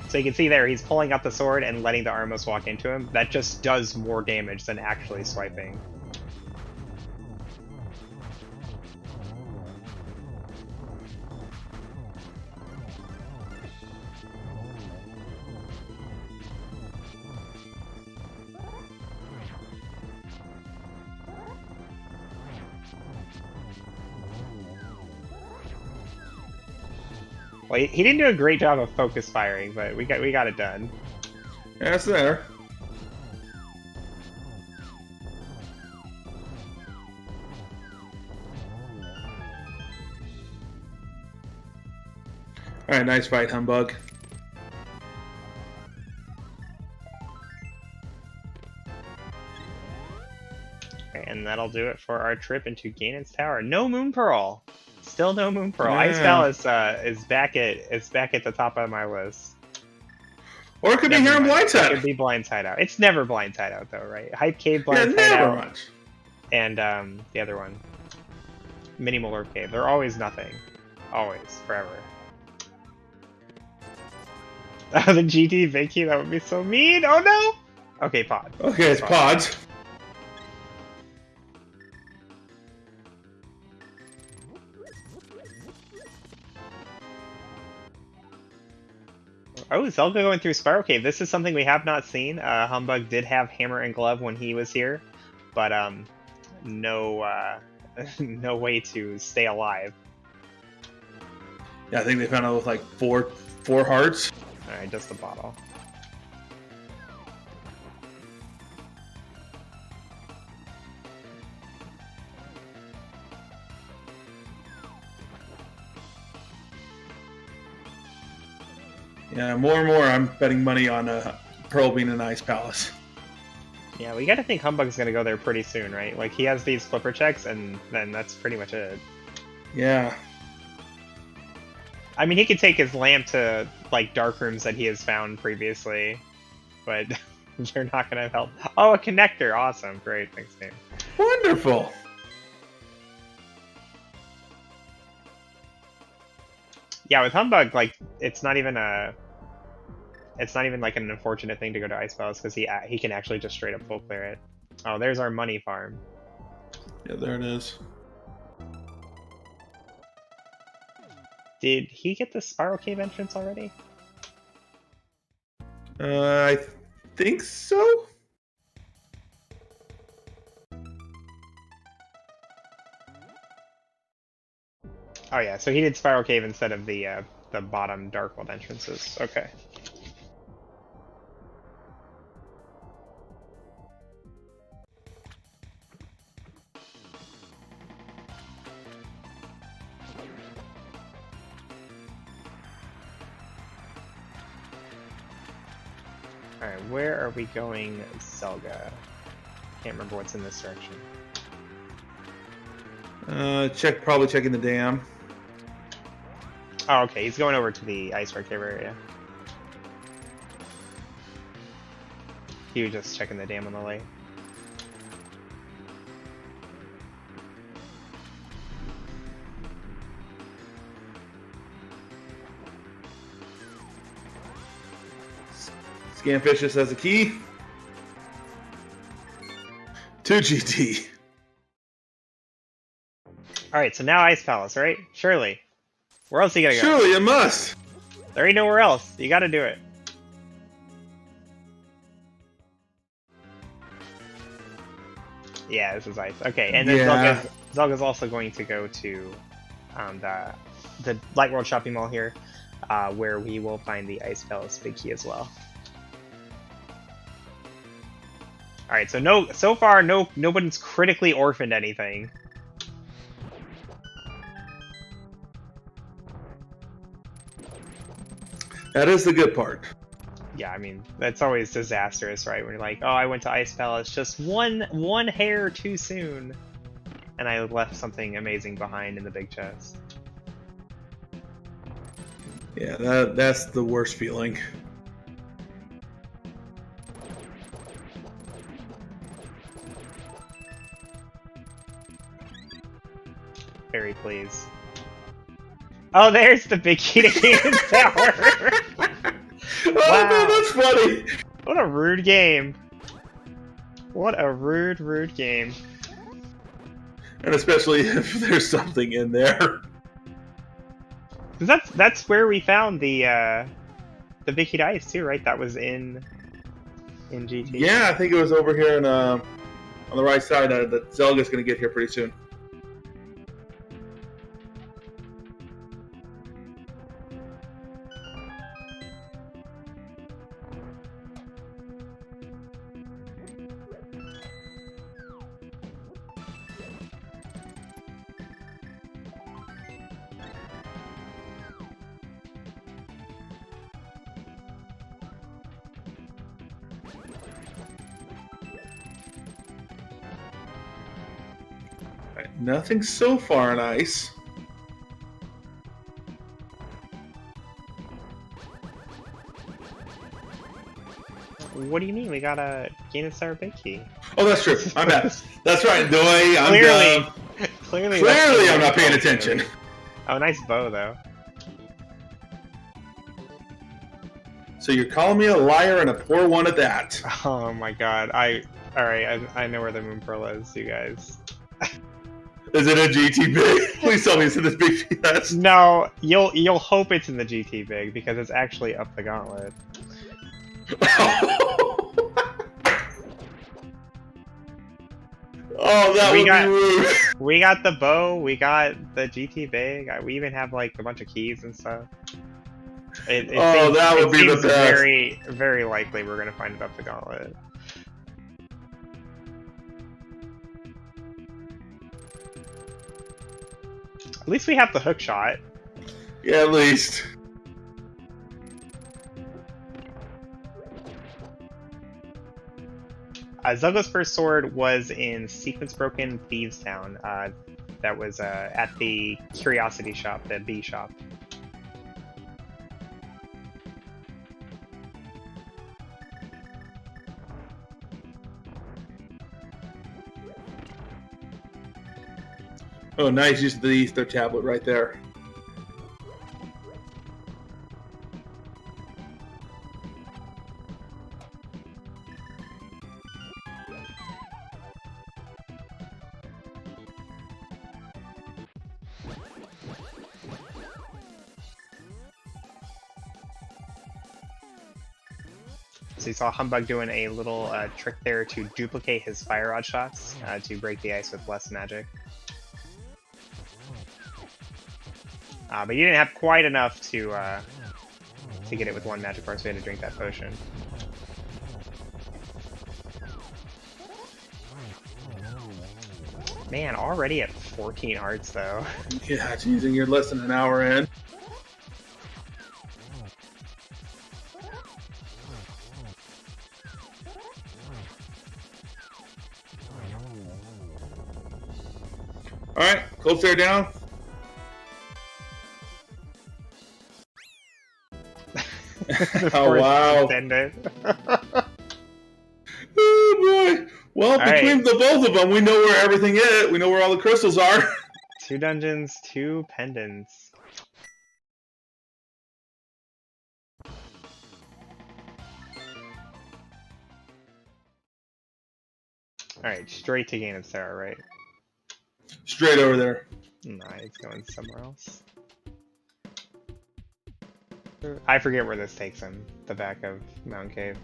So you can see there, he's pulling out the sword and letting the Armos walk into him. That just does more damage than actually swiping. Well, he didn't do a great job of focus firing, but we got it done. Yeah, it's there. All right, nice fight, Humbugh. And that'll do it for our trip into Ganon's Tower. No Moon Pearl. Still no Moon Pearl. Yeah. Ice Palace is back at the top of my list. Or it could be here in Blindside. It could be Blind Hideout. It's never Blind Hideout though, right? Hype Cave, Yeah, Blind never Hideout, much. and the other one, Mini Molor Cave. They're always nothing. Always, forever. The GT Vicky, that would be so mean. Oh no. Okay, pod. Okay, it's pods. Oh, Zelda going through Spiral Cave. This is something we have not seen. Humbugh did have Hammer and Glove when he was here, but no no way to stay alive. Yeah, I think they found out with like four hearts. Alright, just the bottle. Yeah, more and more I'm betting money on Pearl being an Ice Palace. Yeah, we gotta think Humbugg's gonna go there pretty soon, right? Like, he has these flipper checks, and then that's pretty much it. Yeah. I mean, he could take his lamp to, like, dark rooms that he has found previously, but they're not gonna help. Oh, a connector! Awesome, great, thanks, game. Wonderful. Yeah, with Humbugh, like, it's not even a... It's not even like an unfortunate thing to go to Ice Palace because he can actually just straight up full clear it. Oh, there's our money farm. Yeah, there it is. Did he get the Spiral Cave entrance already? I think so. Oh yeah, so he did Spiral Cave instead of the bottom Dark World entrances. Okay. Alright, where are we going, Zelda? Can't remember what's in this direction. Probably checking the dam. Oh, okay, he's going over to the Ice Cave area. He was just checking the dam on the lake. Scamfishus has a key. 2 GT. Alright, so now Ice Palace, right? Surely. Where else are you gonna go? Surely it must. There ain't nowhere else. You gotta do it. Yeah, this is Ice. Okay, and then Zelga's also going to go to the Light World shopping mall here, where we will find the Ice Palace Big Key as well. Alright, so so far nobody's critically orphaned anything. That is the good part. Yeah, I mean, that's always disastrous, right? When you're like, oh, I went to Ice Palace just one hair too soon, and I left something amazing behind in the big chest. Yeah, that's the worst feeling. Very pleased. Oh, there's the big key to Kingdom Tower! Oh, wow. Man, that's funny! What a rude game. What a rude game. And especially if there's something in there. That's where we found the big key to Ice too, right? That was in GT. Yeah, I think it was over here on the right side. That Zelda's gonna get here pretty soon. Nothing so far on Ice. What do you mean? We got a Gain of Star Big Key. Oh, that's true. I'm bad. That's right, Doi. Clearly, I'm not paying attention. Oh, nice bow though. So you're calling me a liar and a poor one at that. Oh my god. Alright, I know where the Moon Pearl is, you guys. Is it a GT Big? Please tell me it's in this big PS. No, you'll hope it's in the GT Big because it's actually up the gauntlet. Oh, that would be rude. We got the bow, we got the GT Big, we even have like a bunch of keys and stuff. That would be the best. Very, very likely we're gonna find it up the gauntlet. At least we have the hook shot. Yeah, at least. Zelda's first sword was in Sequence Broken Thieves Town. That was at the Curiosity Shop, the B shop. Oh, nice. Use the Ether tablet right there. So you saw Humbug doing a little trick there to duplicate his fire rod shots to break the ice with less magic. But you didn't have quite enough to get it with one magic bar, so we had to drink that potion. Man, already at 14 hearts though. Yeah, geez, and you're less than an hour in. All right, cold stare down. Oh wow! Oh boy! Well, between the both of them, we know where everything is. We know where all the crystals are. 2 dungeons, 2 pendants. Alright, straight to Gain of Sarah, right? Straight over there. Nah, it's going somewhere else. I forget where this takes him. The back of Mountain Cave.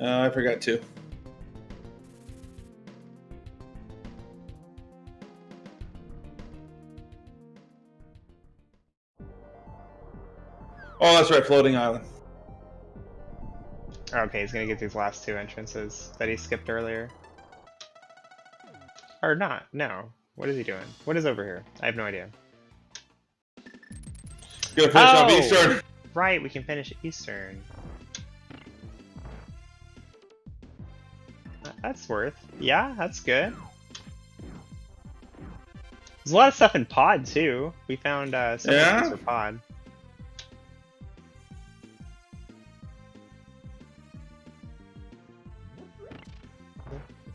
I forgot too. Oh, that's right, floating island. Okay, he's gonna get these last 2 entrances that he skipped earlier. Or not, no. What is he doing? What is over here? I have no idea. Gonna finish off Eastern. Right, we can finish Eastern. That's worth. Yeah, that's good. There's a lot of stuff in Pod too. We found some things for Pod.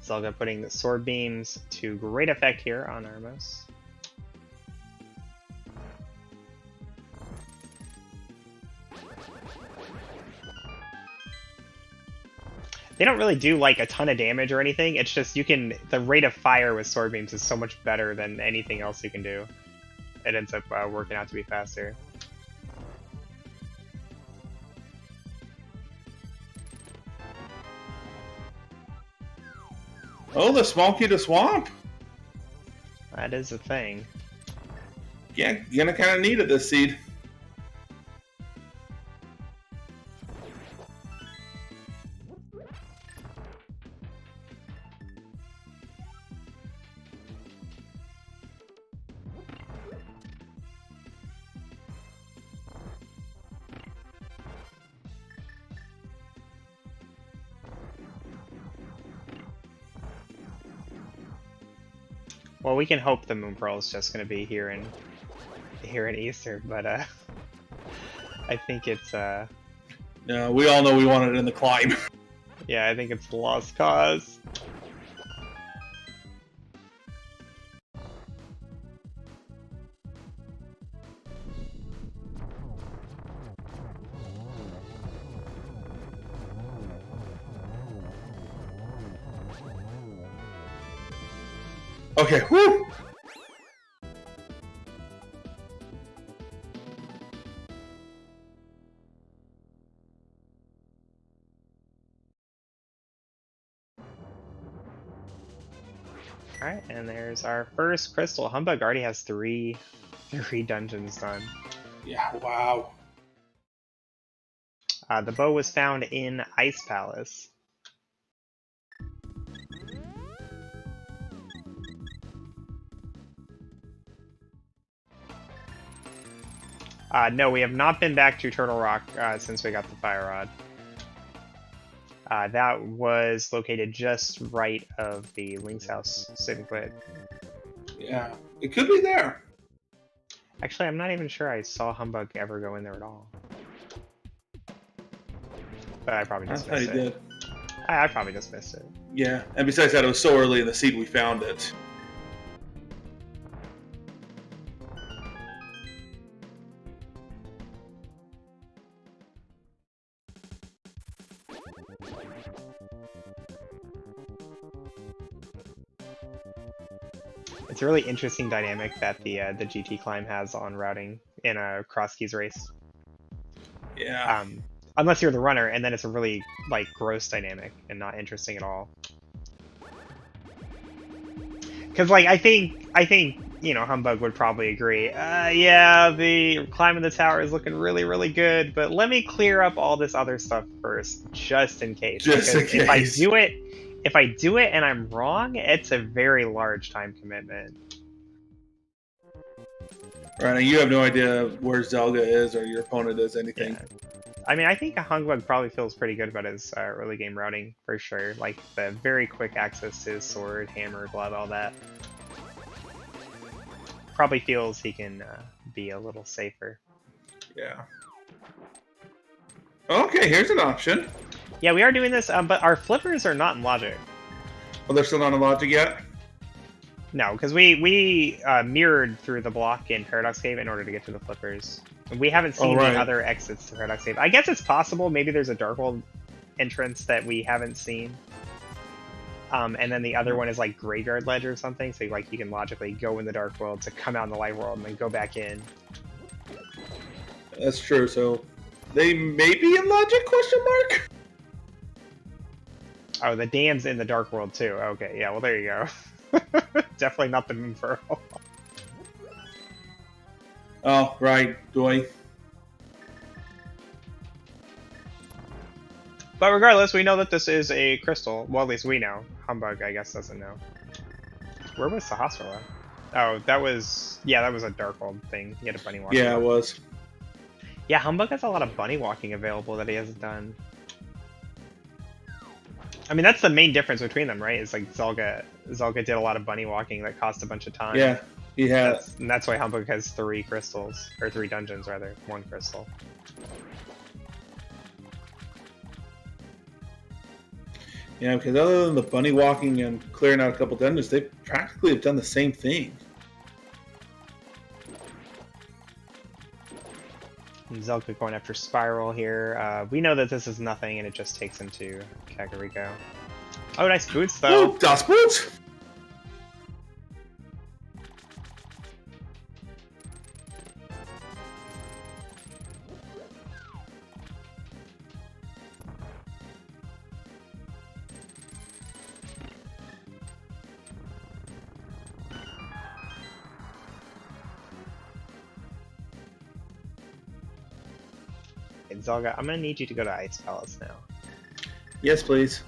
Zelda putting the sword beams to great effect here on Armos. They don't really do like a ton of damage or anything. It's just the rate of fire with sword beams is so much better than anything else you can do. It ends up working out to be faster. Oh, the small key to swamp. That is a thing. Yeah, you're gonna kind of need it this seed. Well, we can hope the Moon Pearl is just going to be here in Easter, but I think it's Yeah, we all know we want it in the climb. Yeah, I think it's the lost cause. Okay, whoo! Alright, and there's our first crystal. Humbug already has three dungeons done. Yeah, wow. The bow was found in Ice Palace. No, we have not been back to Turtle Rock since we got the Fire Rod. That was located just right of the Link's house, Sid Quit. Yeah, it could be there. Actually, I'm not even sure I saw Humbug ever go in there at all. But I probably just missed it. Did. I probably just missed it. Yeah, and besides that, it was so early in the seed we found it. It's a really interesting dynamic that the GT climb has on routing in a cross keys race. Yeah. Unless you're the runner, and then it's a really like gross dynamic and not interesting at all. Because like I think you know Humbug would probably agree. Yeah, the climbing the tower is looking really good, but let me clear up all this other stuff first, just in case. Just in case. If I do it and I'm wrong, it's a very large time commitment. Right, and you have no idea where Zelda is or your opponent is, anything. Yeah. I mean, I think Humbug probably feels pretty good about his early game routing, for sure. Like, the very quick access to his sword, hammer, glove, all that. Probably feels he can be a little safer. Yeah. Okay, here's an option. Yeah, we are doing this, but our flippers are not in logic. Well, they're still not in logic yet? No, because we mirrored through the block in Paradox Cave in order to get to the flippers. We haven't seen the other exits to Paradox Cave. I guess it's possible. Maybe there's a Dark World entrance that we haven't seen. And then the other one is like Graveyard Ledge or something. So like you can logically go in the Dark World to come out in the Light World and then go back in. That's true. So they may be in logic? Question mark. Oh, the dam's in the Dark World too. Okay, yeah. Well, there you go. Definitely not the Moon Pearl. Oh, right, boy. But regardless, we know that this is a crystal. Well, at least we know. Humbug, I guess, doesn't know. Where was Sahasrara? Oh, that was... Yeah, that was a Dark World thing. He had a bunny walking. Yeah, it was. Yeah, Humbug has a lot of bunny walking available that he hasn't done. I mean, that's the main difference between them, right? Is like Zelda did a lot of bunny walking that cost a bunch of time. Yeah, he has. And that's why Humbug has 3 crystals. Or 3 dungeons, rather. 1 crystal. Yeah, because other than the bunny walking and clearing out a couple dungeons, they practically have done the same thing. Zelda going after Spiral here. We know that this is nothing, and it just takes him to Kakariko. Oh, nice boots, though. Oh, Das Boots! Zelda, I'm gonna need you to go to Ice Palace now. Yes, please.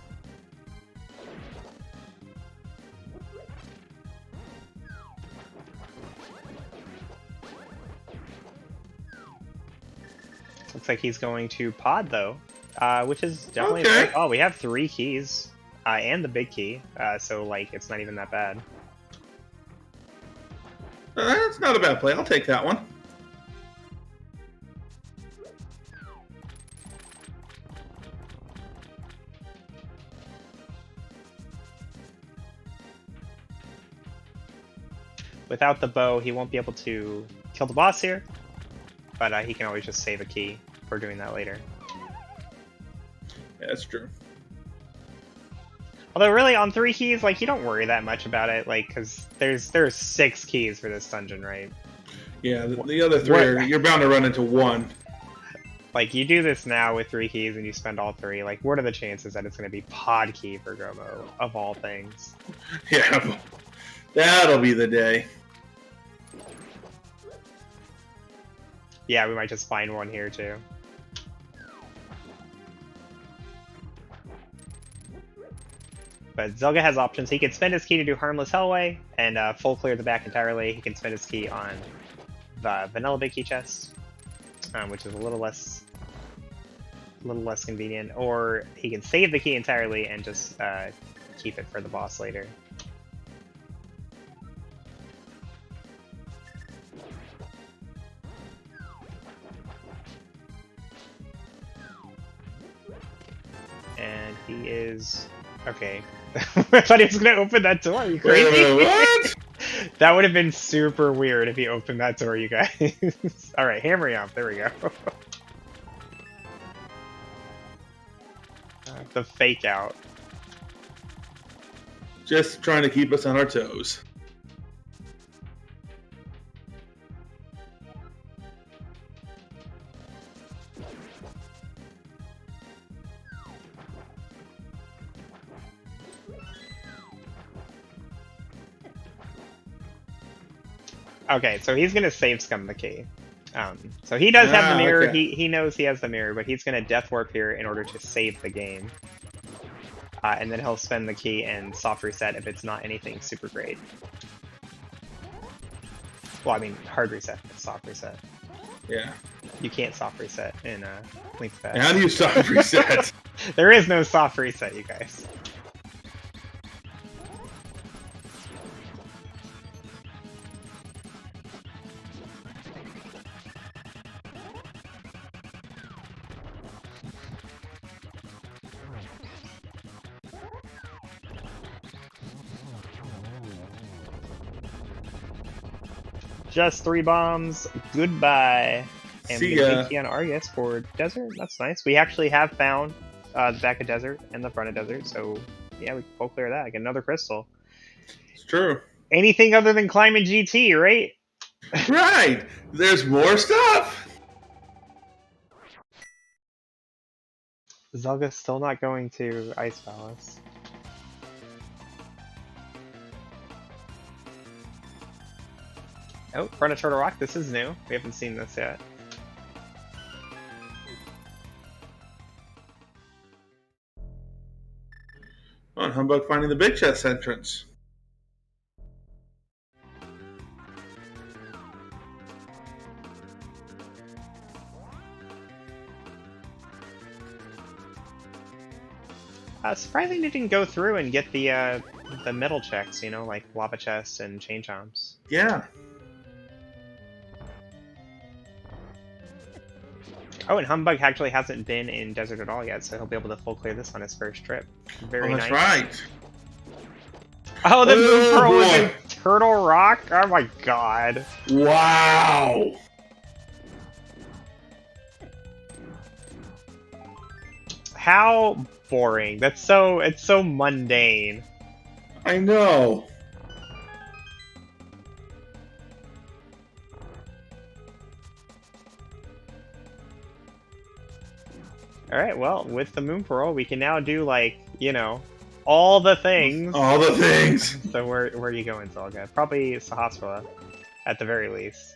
Looks like he's going to Pod, though, which is definitely... Okay. Oh, we have 3 keys, and the big key, so, like, it's not even that bad. That's not a bad play. I'll take that one. Without the bow, he won't be able to kill the boss here, but he can always just save a key for doing that later. Yeah, that's true. Although really, on 3 keys, like, you don't worry that much about it, like, because there's 6 keys for this dungeon, right? Yeah, the other 3 are, you're bound to run into 1. Like, you do this now with 3 keys and you spend all 3, like, what are the chances that it's going to be Pod Key for Gomo, of all things? Yeah, that'll be the day. Yeah, we might just find one here, too. But Zelda has options. He can spend his key to do Harmless Hellway and full clear the back entirely. He can spend his key on the Vanilla Big Key chest, which is a little less convenient. Or he can save the key entirely and just keep it for the boss later. And he is... Okay. I thought he was going to open that door. Are you crazy? What? That would have been super weird if he opened that door, you guys. Alright, hammer up. There we go. The fake out. Just trying to keep us on our toes. Okay, so he's gonna save scum the key. So he does have the mirror. Okay. He knows he has the mirror, but he's gonna death warp here in order to save the game. And then he'll spend the key and soft reset if it's not anything super great. Well, I mean hard reset, but soft reset. Yeah. You can't soft reset in Link's Past. How do you soft reset? There is no soft reset, you guys. Just 3 bombs. Goodbye. And See we get ya. a key on Argus for desert. That's nice. We actually have found the back of desert and the front of desert, so yeah, we can full clear that. Get another crystal. It's true. Anything other than climbing GT, right? Right. There's more stuff. Zelga's still not going to Ice Palace. Oh, front of Turtle Rock. This is new. We haven't seen this yet. On Humbug finding the big chest entrance. Surprising they didn't go through and get the middle checks, you know, like lava chests and chain chomps. Yeah. Oh, and Humbug actually hasn't been in desert at all yet, so he'll be able to full clear this on his first trip. Very that's nice. right. Oh, the Oh, Moon Pearl was boy. in Turtle Rock? Oh my god. Wow. How boring. It's so mundane. I know. Alright, well, with the Moon Pearl, we can now do, like, you know, all the things. All the things. So where are you going, Zelga? Probably Sahasrara, at the very least.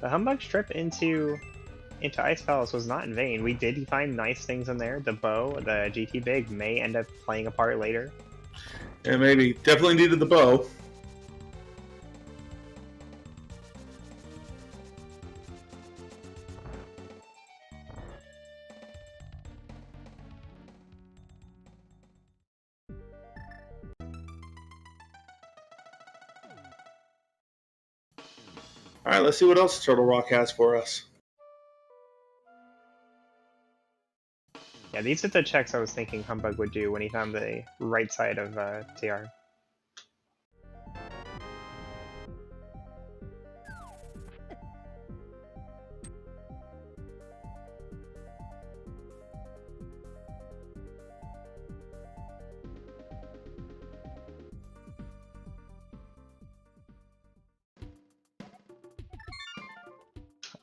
The Humbug's trip into Ice Palace was not in vain. We did find nice things in there. The bow, the GT Big may end up playing a part later. Yeah, maybe. Definitely needed the bow. Alright, let's see what else Turtle Rock has for us. Yeah, these are the checks I was thinking Humbug would do when he found the right side of TR.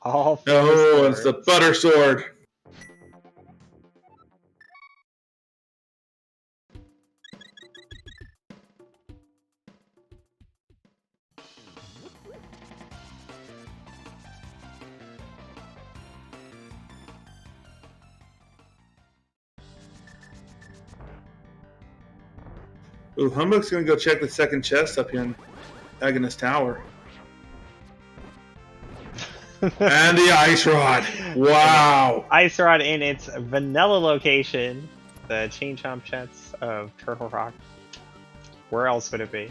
All four Oh, it's the swords. Butter Sword. Ooh, Humbug's gonna go check the second chest up here in Agonist Tower. And the Ice Rod. Wow. Ice Rod in its vanilla location. The Chain Chomp chests of Turtle Rock. Where else would it be?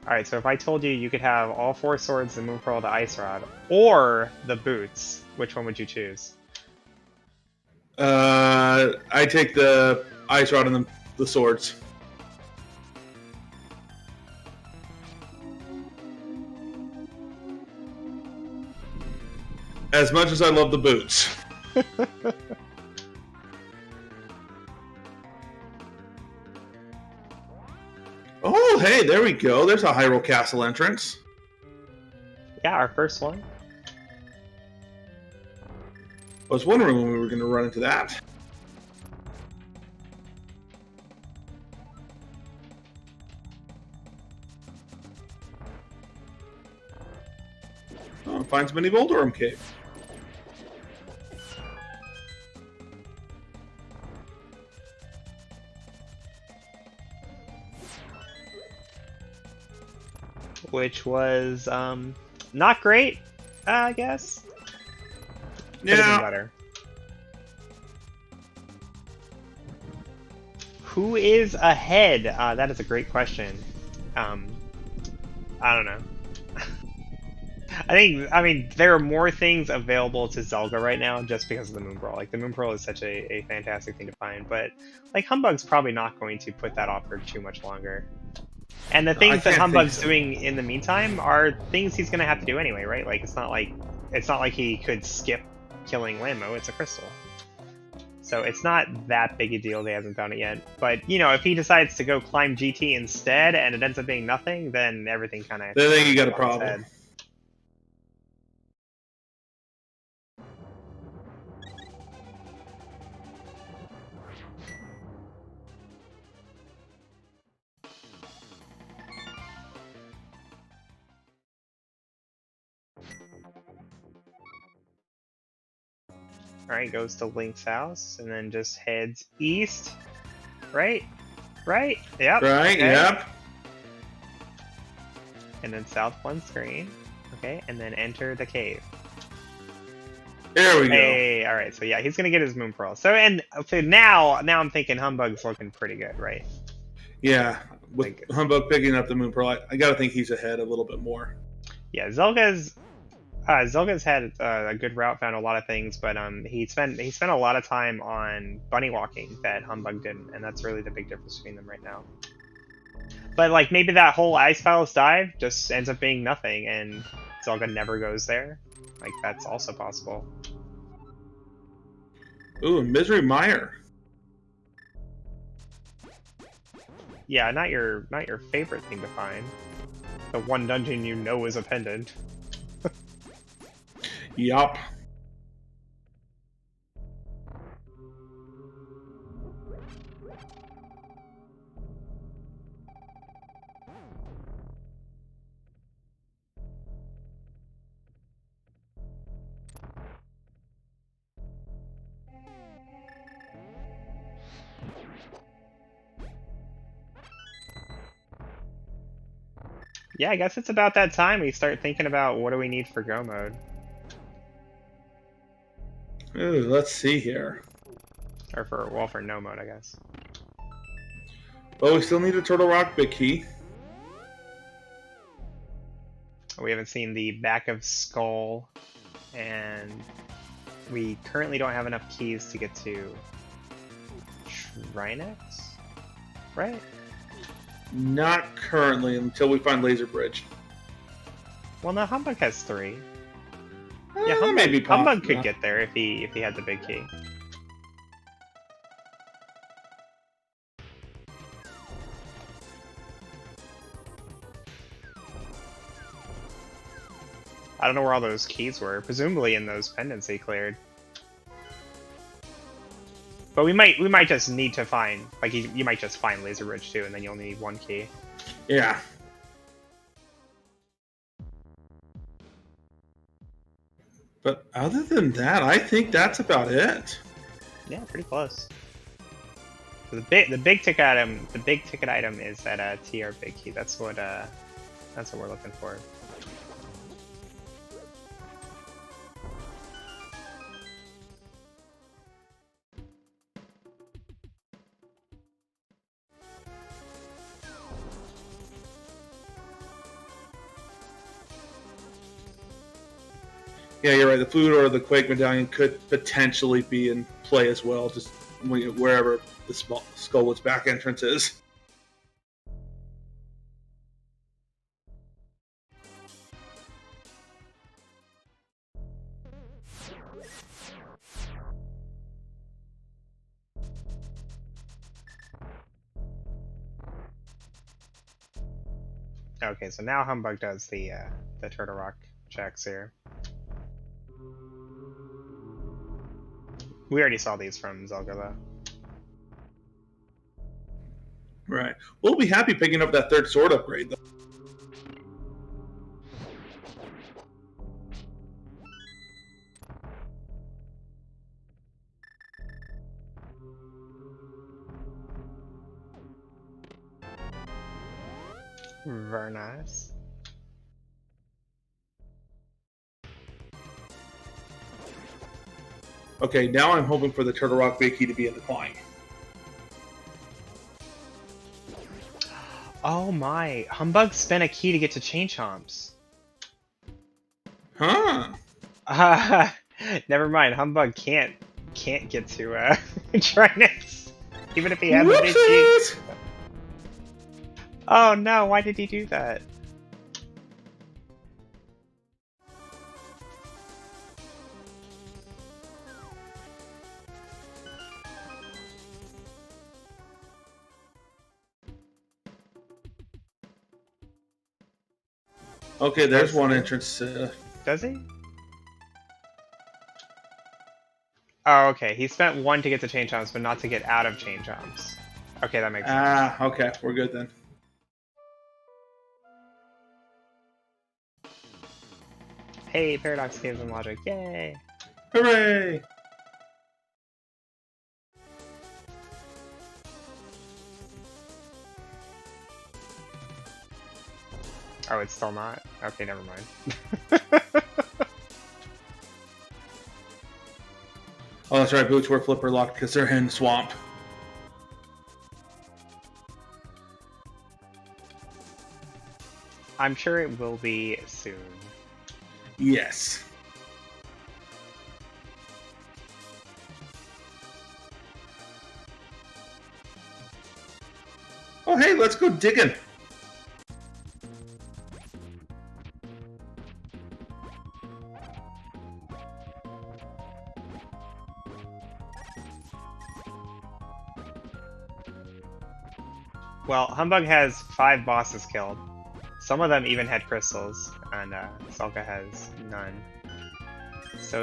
Alright, so if I told you you could have all four swords, the Moon Pearl, the Ice Rod, or the boots, which one would you choose? I take the ice rod and the swords. As much as I love the boots. Oh, hey, there we go. There's a Hyrule Castle entrance. Yeah, our first one. I was wondering when we were going to run into that. Oh, finds Mini Voldorum Cave. Which was not great, I guess. Could have been better. Who is ahead? That is a great question. I don't know. I mean, there are more things available to Zelda right now just because of the Moon Pearl. Like, the Moon Pearl is such a fantastic thing to find, but like Humbugg's probably not going to put that off for too much longer. And the things that Humbugg's doing in the meantime are things he's gonna have to do anyway, right? Like, it's not like he could skip killing Lammo. It's a crystal, so it's not that big a deal. They haven't found it yet. But you know, if he decides to go climb GT instead and it ends up being nothing, then everything kind of. Then you got a problem. Alright, goes to Link's house, and then just heads east. Right? Right? Yep. Right, okay. Yep. And then south one screen. Okay, and then enter the cave. There we go. Hey, alright, so yeah, he's gonna get his Moon Pearl. So now I'm thinking Humbugg's looking pretty good, right? Yeah, with Humbug picking up the Moon Pearl, I gotta think he's ahead a little bit more. Yeah, Zelga's had a good route, found a lot of things, but he spent a lot of time on bunny walking that Humbug didn't, and that's really the big difference between them right now. But like maybe that whole Ice Palace dive just ends up being nothing, and Zelda never goes there. Like, that's also possible. Ooh, Misery Mire. Yeah, not your favorite thing to find. The one dungeon you know is a pendant. Yup. Yeah, I guess it's about that time we start thinking about what do we need for Go mode. Ooh, let's see here. Or for no mode, I guess. Well, we still need a Turtle Rock Big Key. We haven't seen the back of Skull, and we currently don't have enough keys to get to Shrinex, right? Not currently, until we find Laser Bridge. Well, no, Humbug has 3. Yeah, Humbug could get there if he had the big key. I don't know where all those keys were. Presumably in those pendants he cleared. But we might just need to find, like, you might just find Laser Bridge too, and then you only need 1 key. Yeah. But other than that, I think that's about it. Yeah, pretty close. So the big ticket item is that TR big key. That's what we're looking for. Yeah, you're right. The flute or the Quake Medallion could potentially be in play as well, just wherever the Skullwood's back entrance is. Okay, so now Humbug does the Turtle Rock checks here. We already saw these from Zelda, though. Right. We'll be happy picking up that third sword upgrade, though. Very nice. Okay, now I'm hoping for the Turtle Rock Big Key to be in the climb. Oh my! Humbug spent a key to get to Chain Chomps. Huh? Never mind. Humbug can't get to Trinix, even if he has a big key. Oh no! Why did he do that? Okay, there's one entrance. Does he? Oh, okay. He spent one to get to Chain Chomps, but not to get out of Chain Chomps. Okay, that makes sense. Ah, okay. We're good then. Hey, Paradox Games and Logic. Yay! Hooray! Oh, it's still not? Okay, never mind. Oh, that's right. Boots were flipper locked because they're in swamp. I'm sure it will be soon. Yes. Oh, hey, let's go digging. Well, Humbug has 5 bosses killed. Some of them even had crystals, and Salka has none.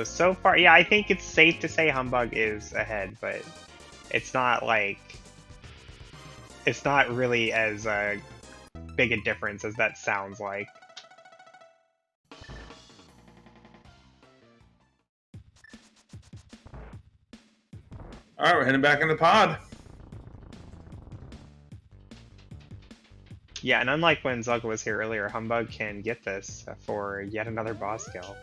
So far, yeah, I think it's safe to say Humbug is ahead, but it's not like... It's not really as big a difference as that sounds like. Alright, we're heading back in the pod. Yeah, and unlike when Zelda was here earlier, Humbug can get this for yet another boss kill.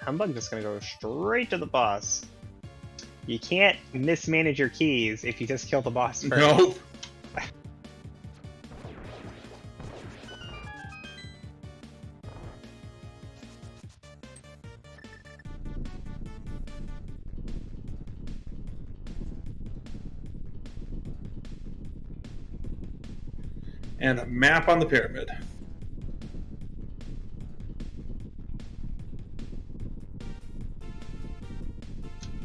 Humbug's just gonna go straight to the boss. You can't mismanage your keys if you just kill the boss first. Nope. And a map on the pyramid.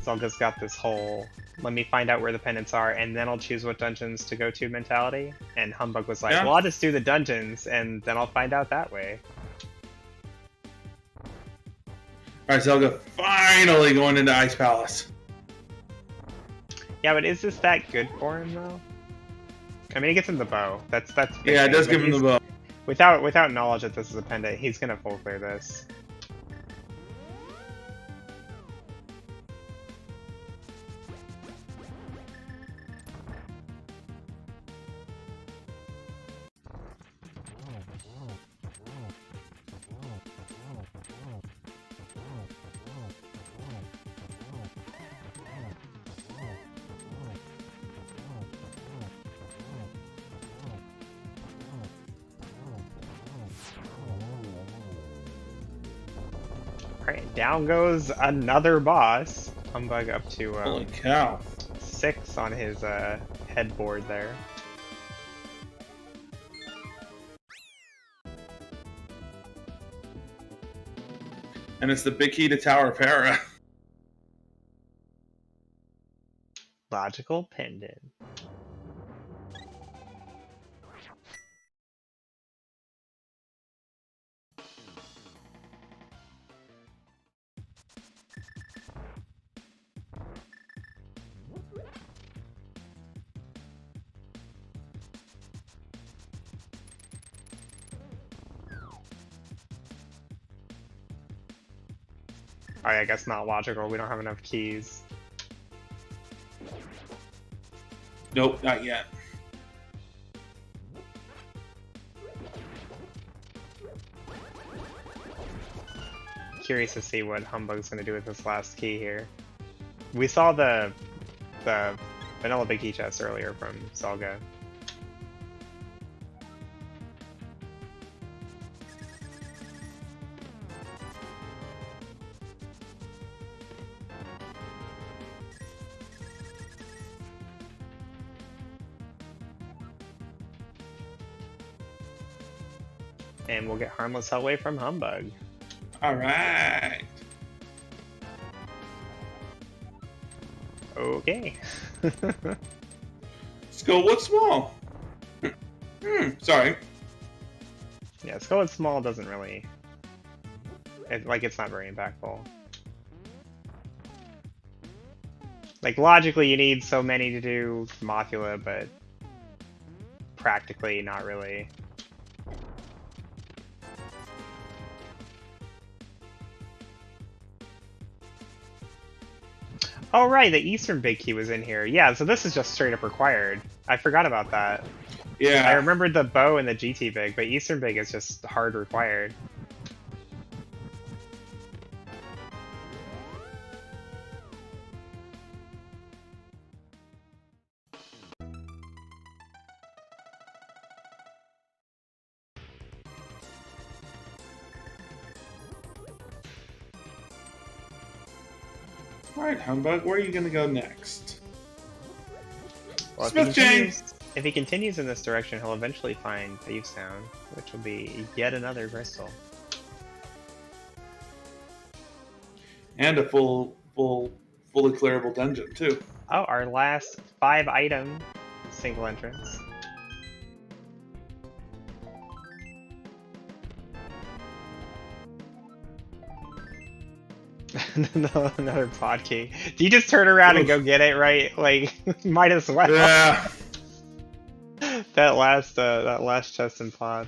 Zelda's got this whole, let me find out where the pendants are, and then I'll choose what dungeons to go to mentality. And Humbug was like, Yeah. well, I'll just do the dungeons, and then I'll find out that way. All right, Zelda finally going into Ice Palace. Yeah, but is this that good for him though? I mean, he gets him the bow. That's Yeah, it does give him the bow. Without knowledge that this is a pendant, he's gonna full clear this. Alright, down goes another boss. Humbug up to Holy cow. 6 on his headboard there. And it's the big key to Tower of Para. Logical pendant. Alright, I guess not logical. We don't have enough keys. Nope, not yet. Curious to see what Humbug's gonna do with this last key here. We saw the vanilla big key chest earlier from Zelda. And we'll get Harmless Hellway from Humbug. Alright. Okay. Let's go with small. Sorry. Yeah, Skull and Small doesn't really... it's not very impactful. Like, logically you need so many to do Mothula, but practically not really. Oh right, the Eastern Big Key was in here. Yeah, so this is just straight up required. I forgot about that. Yeah. I remembered the bow and the GT Big, but Eastern Big is just hard required. Alright, Humbug, where are you going to go next? Well, Smith James! If he continues in this direction, he'll eventually find Sound, which will be yet another crystal. And a fully clearable dungeon, too. Oh, our last 5-item single entrance. Another pod key. Do you just turn around and go get it, right? Like, might as well. Yeah. that last chest and pod.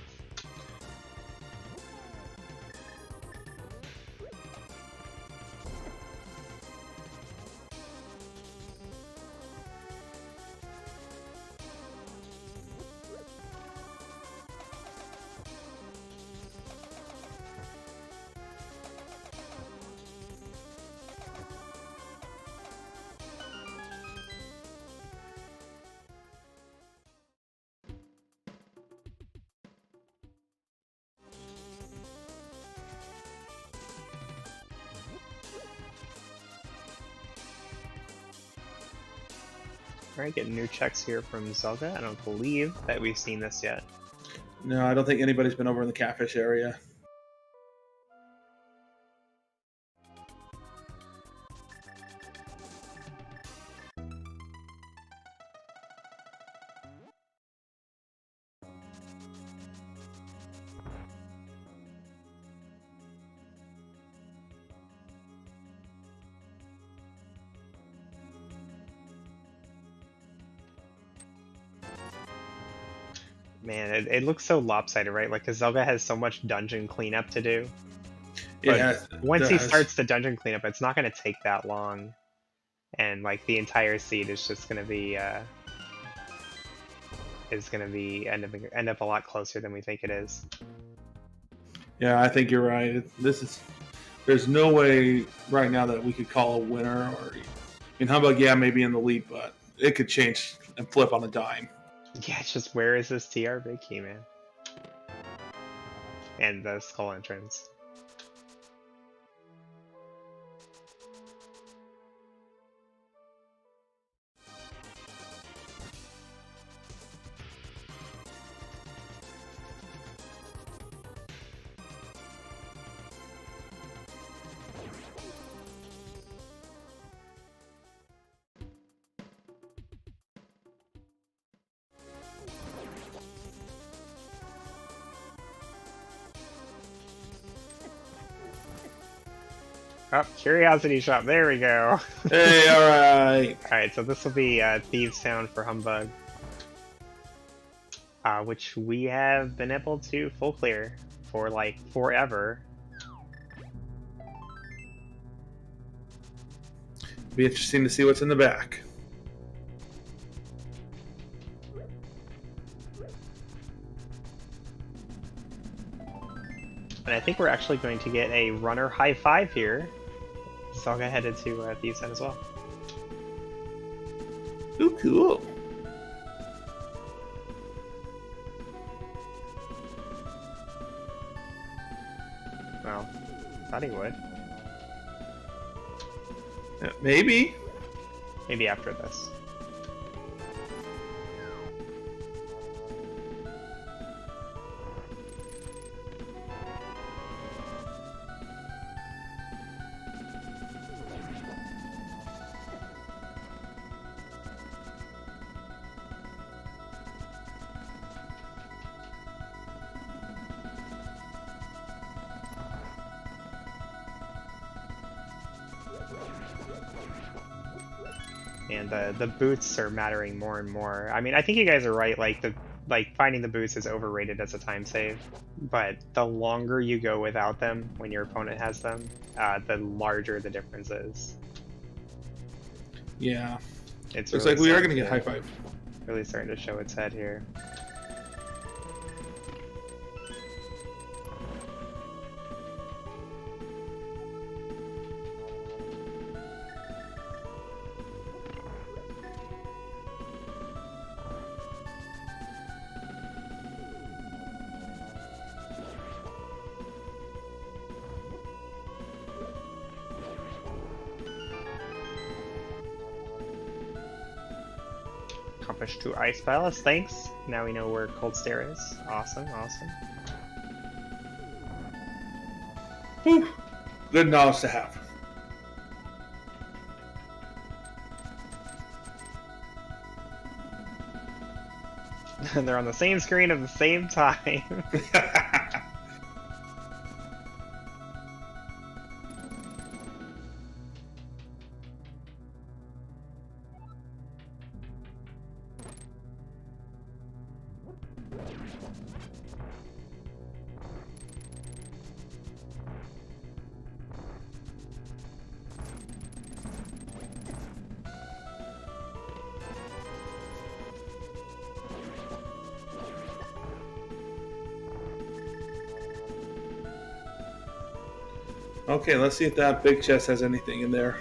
Alright, getting new checks here from Zelda. I don't believe that we've seen this yet. No, I don't think anybody's been over in the catfish area. Man, it looks so lopsided, right? Like, 'cause Zelda has so much dungeon cleanup to do. But Yeah. once he starts the dungeon cleanup, it's not going to take that long. And, like, the entire seed is just going to be, end up a lot closer than we think it is. Yeah, I think you're right. There's no way right now that we could call a winner. Or, I mean, humbugh, yeah, maybe in the lead, but it could change and flip on a dime. Yeah, it's just, where is this TR big key, man? And the skull entrance. Oh, Curiosity Shop, there we go. Hey, alright. Alright, so this will be Thieves Town for Humbugh. Which we have been able to full clear for, like, forever. Be interesting to see what's in the back. And I think we're actually going to get a runner high five here. So I'll go headed to Thieves Town as well. Ooh, cool. Well, thought he would. Maybe. Maybe after this. And the boots are mattering more and more. I mean, I think you guys are right. Like finding the boots is overrated as a time save, but the longer you go without them when your opponent has them, the larger the difference is. Yeah. It's Looks really like we are going starting to get high five. Really starting to show its head here. Accomplished 2 Ice Palace, thanks. Now we know where Cold Stare is. Awesome, awesome. Whew. Good knowledge to have. And they're on the same screen at the same time. Okay, let's see if that big chest has anything in there.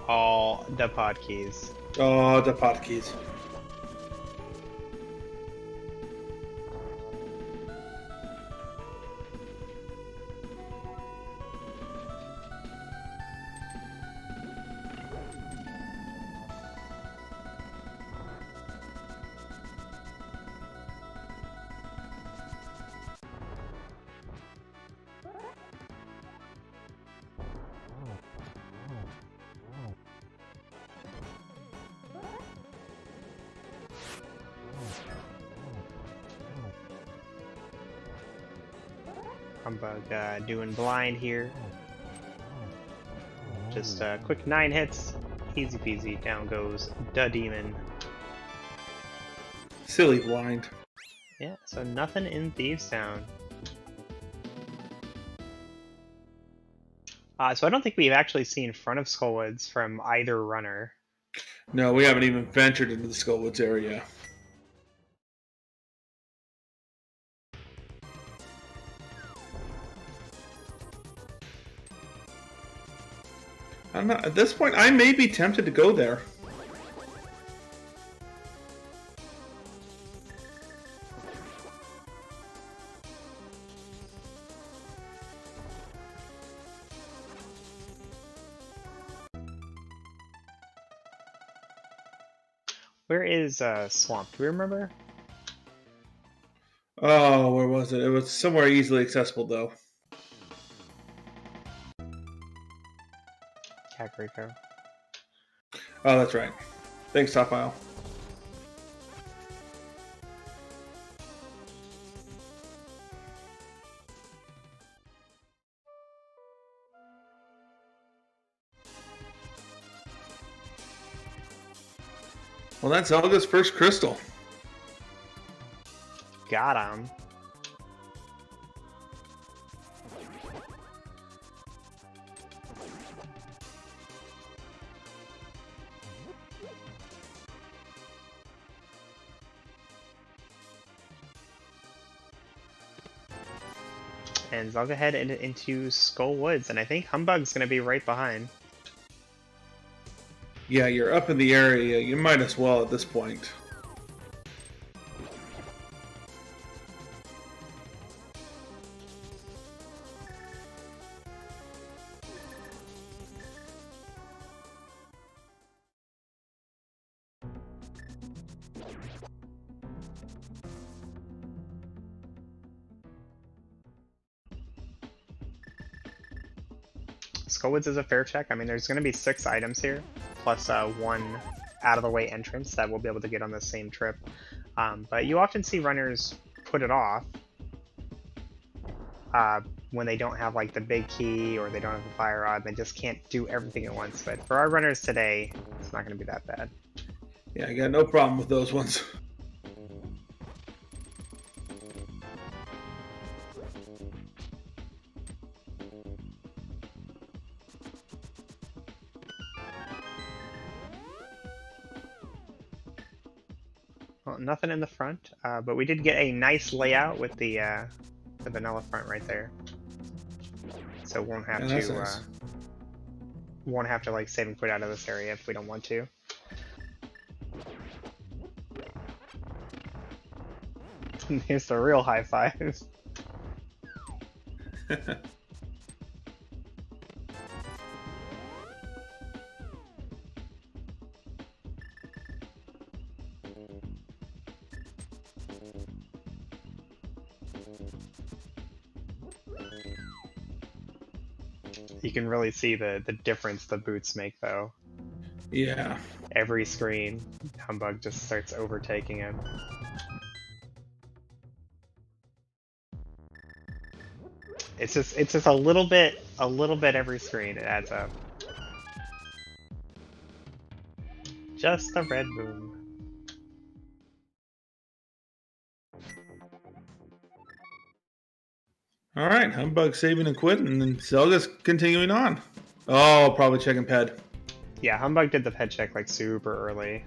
All the pod keys. Oh, the pot keys. Humbugh doing blind here. Just quick 9 hits. Easy peasy. Down goes the demon. Silly blind. Yeah, so nothing in Thieves Town. So I don't think we've actually seen front of Skullwoods from either runner. No, we haven't even ventured into the Skullwoods area. I'm not, at this point, I may be tempted to go there. Where is Swamp? Do we remember? Oh, where was it? It was somewhere easily accessible, though. Kakariko. Oh, that's right. Thanks, Top Isle. Well, that's Zelda's first crystal. Got him. And I'll go ahead into Skull Woods, and I think Humbug's going to be right behind. Yeah, you're up in the area. You might as well at this point. Skullwoods is a fair check. I mean, there's going to be 6 items here, plus one out-of-the-way entrance that we'll be able to get on the same trip. But you often see runners put it off when they don't have like the big key or they don't have the fire rod. They just can't do everything at once. But for our runners today, it's not going to be that bad. Yeah, I got no problem with those ones. Well, nothing in the front, but we did get a nice layout with the vanilla front right there. So won't have Yeah, to nice. won't have to like save and quit out of this area if we don't want to. Here's the real high fives. You can really see the difference the boots make, though. Yeah. Every screen, Humbug just starts overtaking him. It's just a little bit every screen. It adds up. Just the red boom. All right, Humbug saving and quitting, and then Zelda's continuing on. Oh, probably checking ped. Yeah, Humbug did the ped check like super early.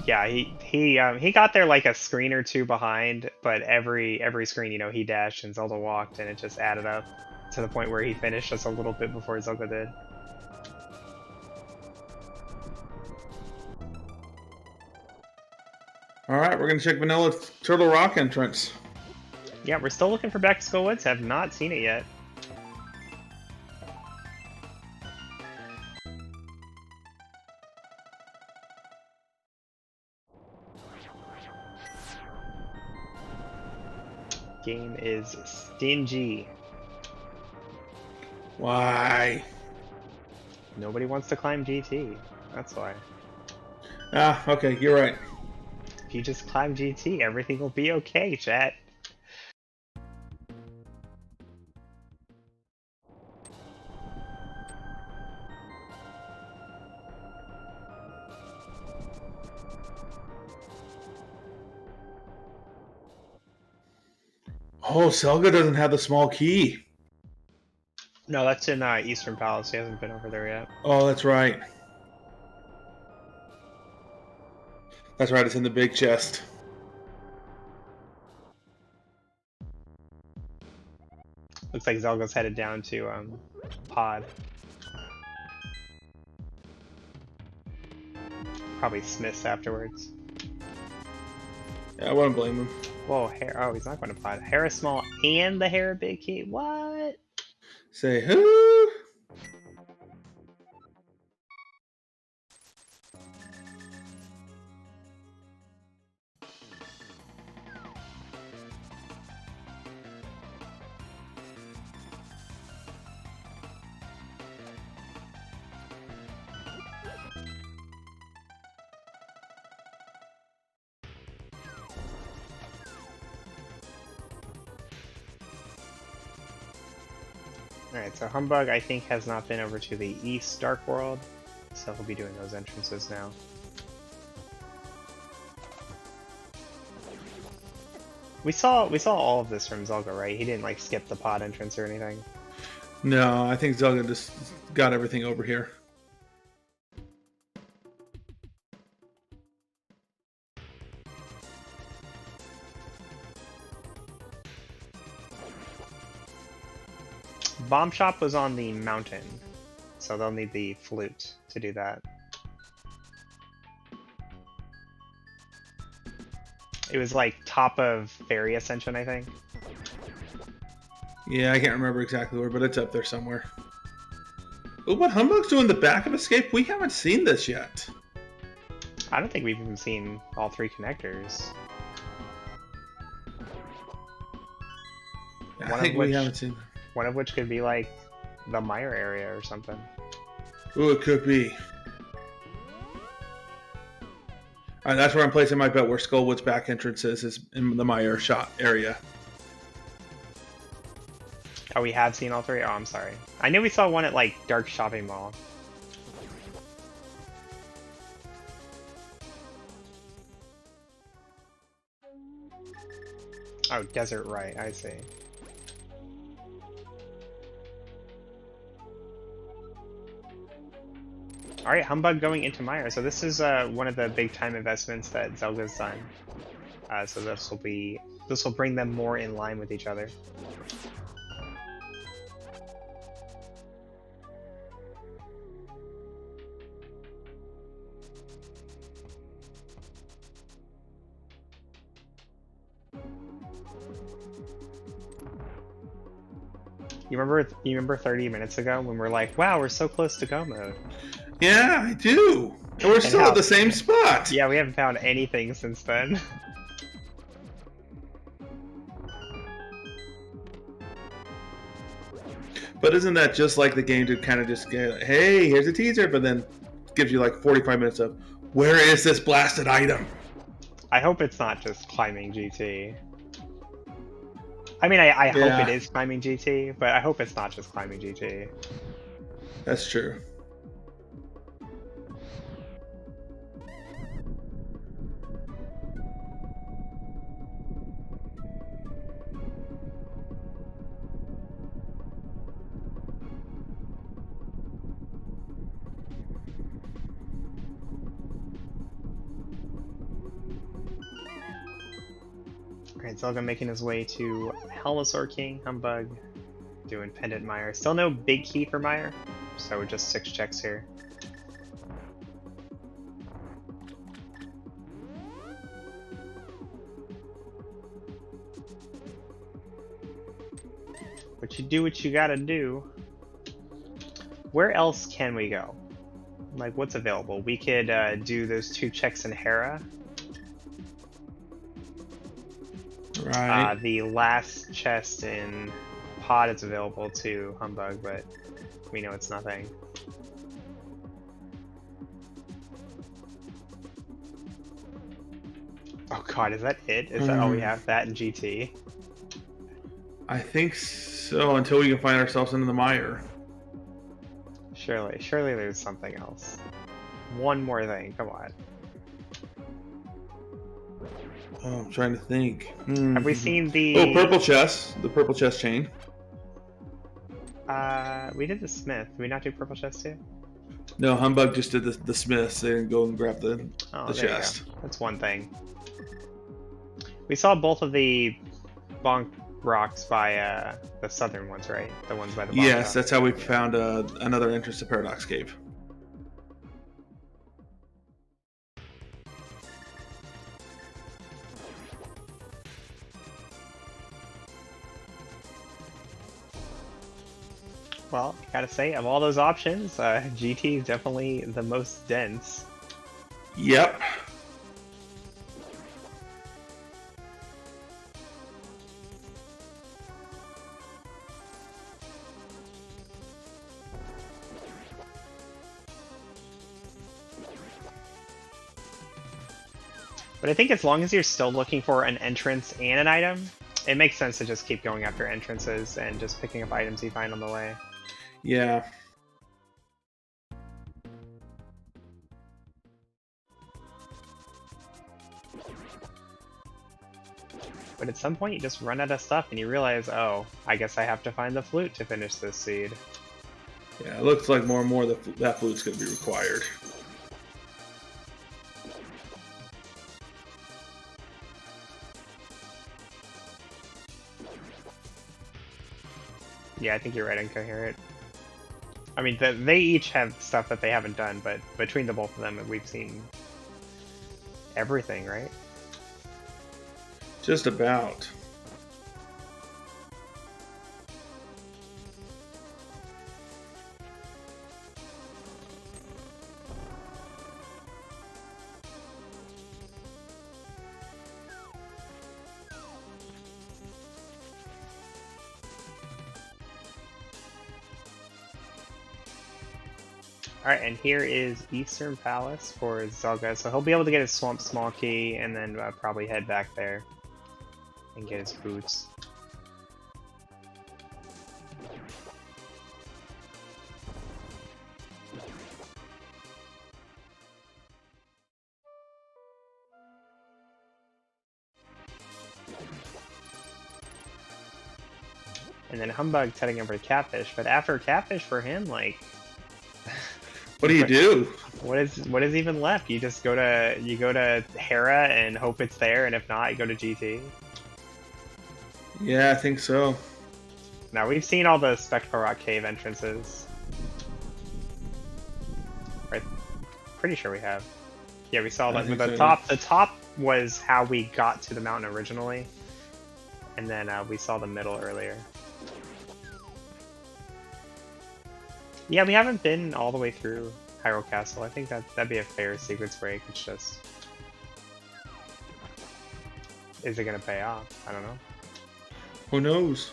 Yeah, he got there like a screen or two behind, but every screen, you know, he dashed and Zelda walked, and it just added up to the point where he finished just a little bit before Zelda did. All right, we're gonna check Vanilla Turtle Rock entrance. Yeah, we're still looking for Back to Skull Woods. Have not seen it yet. Game is stingy. Why? Nobody wants to climb GT. That's why. Ah, okay, you're right. If you just climb GT, everything will be okay, chat. Oh, Zelda doesn't have the small key. No, that's in Eastern Palace. He hasn't been over there yet. Oh, that's right. That's right, it's in the big chest. Looks like Zelga's headed down to Pod. Probably Smith's afterwards. Yeah, I wouldn't blame him. Whoa, oh, he's not going to Pod. Hera small and the Hera big key. What? Say who? Alright, so Humbug, I think, has not been over to the East Dark World, so he'll be doing those entrances now. We saw all of this from Zelda, right? He didn't, like, skip the pod entrance or anything. No, I think Zelda just got everything over here. Bomb Shop was on the mountain, so they'll need the flute to do that. It was like top of Fairy Ascension, I think. Yeah, I can't remember exactly where, but it's up there somewhere. Oh, what Humbug's doing the back of Escape? We haven't seen this yet. I don't think we've even seen all three connectors. I think we haven't seen them. One of which could be like the Meyer area or something. Ooh, it could be. Alright, that's where I'm placing my bet, where Skullwood's back entrance is in the Meyer shot area. Oh, we have seen all three? Oh, I'm sorry. I knew we saw one at like Dark Shopping Mall. Oh, Desert Right, I see. Alright, Humbug going into Meyer. So this is one of the big time investments that Zelda's done. So this will bring them more in line with each other. You remember 30 minutes ago when we're like, wow, we're so close to go mode? Yeah, I do. And we're still at the same spot. Yeah, we haven't found anything since then. But isn't that just like the game to kind of just get, hey, here's a teaser, but then gives you like 45 minutes of, where is this blasted item? I hope it's not just climbing GT. I mean, I hope it is climbing GT, but I hope it's not just climbing GT. That's true. Alright, Zelda making his way to Helmasaur King, Humbug, doing Pendant Meyer. Still no big key for Meyer, so we're just 6 checks here. But you do what you gotta do. Where else can we go? Like, what's available? We could do those 2 checks in Hera. Right. The last chest in Pod is available to Humbug, but we know it's nothing. Oh god, is that it? Is that all we have? That and GT? I think so, until we can find ourselves into the mire. Surely there's something else. One more thing, come on. Oh, I'm trying to think. Have we seen the... Oh, purple chest. The purple chest chain. We did the smith. Did we not do purple chest too? No, Humbug just did the smiths. They didn't go and grab the chest. That's one thing. We saw both of the bonk rocks by the southern ones, right? The ones by the bonk Yes, rock. that's how we found another entrance to Paradox Cave. Well, gotta say, of all those options, GT is definitely the most dense. Yep. But I think as long as you're still looking for an entrance and an item, it makes sense to just keep going after entrances and just picking up items you find on the way. Yeah. But at some point you just run out of stuff and you realize, oh, I guess I have to find the flute to finish this seed. Yeah, it looks like more and more that flute's going to be required. Yeah, I think you're right, Incoherent. I mean, they each have stuff that they haven't done, but between the both of them, we've seen everything, right? Just about. Alright, and here is Eastern Palace for Zelda, so he'll be able to get his Swamp Small Key and then probably head back there and get his boots. And then Humbug's heading over to Catfish, but after Catfish for him, like... What do you do? What is even left? You just go to Hera and hope it's there, and if not, you go to GT. Yeah, I think so. Now we've seen all the Spectral Rock Cave entrances. Right? Pretty sure we have. Yeah, we saw that. The top was how we got to the mountain originally, and then we saw the middle earlier. Yeah, we haven't been all the way through Hyrule Castle. I think that'd be a fair sequence break. It's just... Is it gonna pay off? I don't know. Who knows?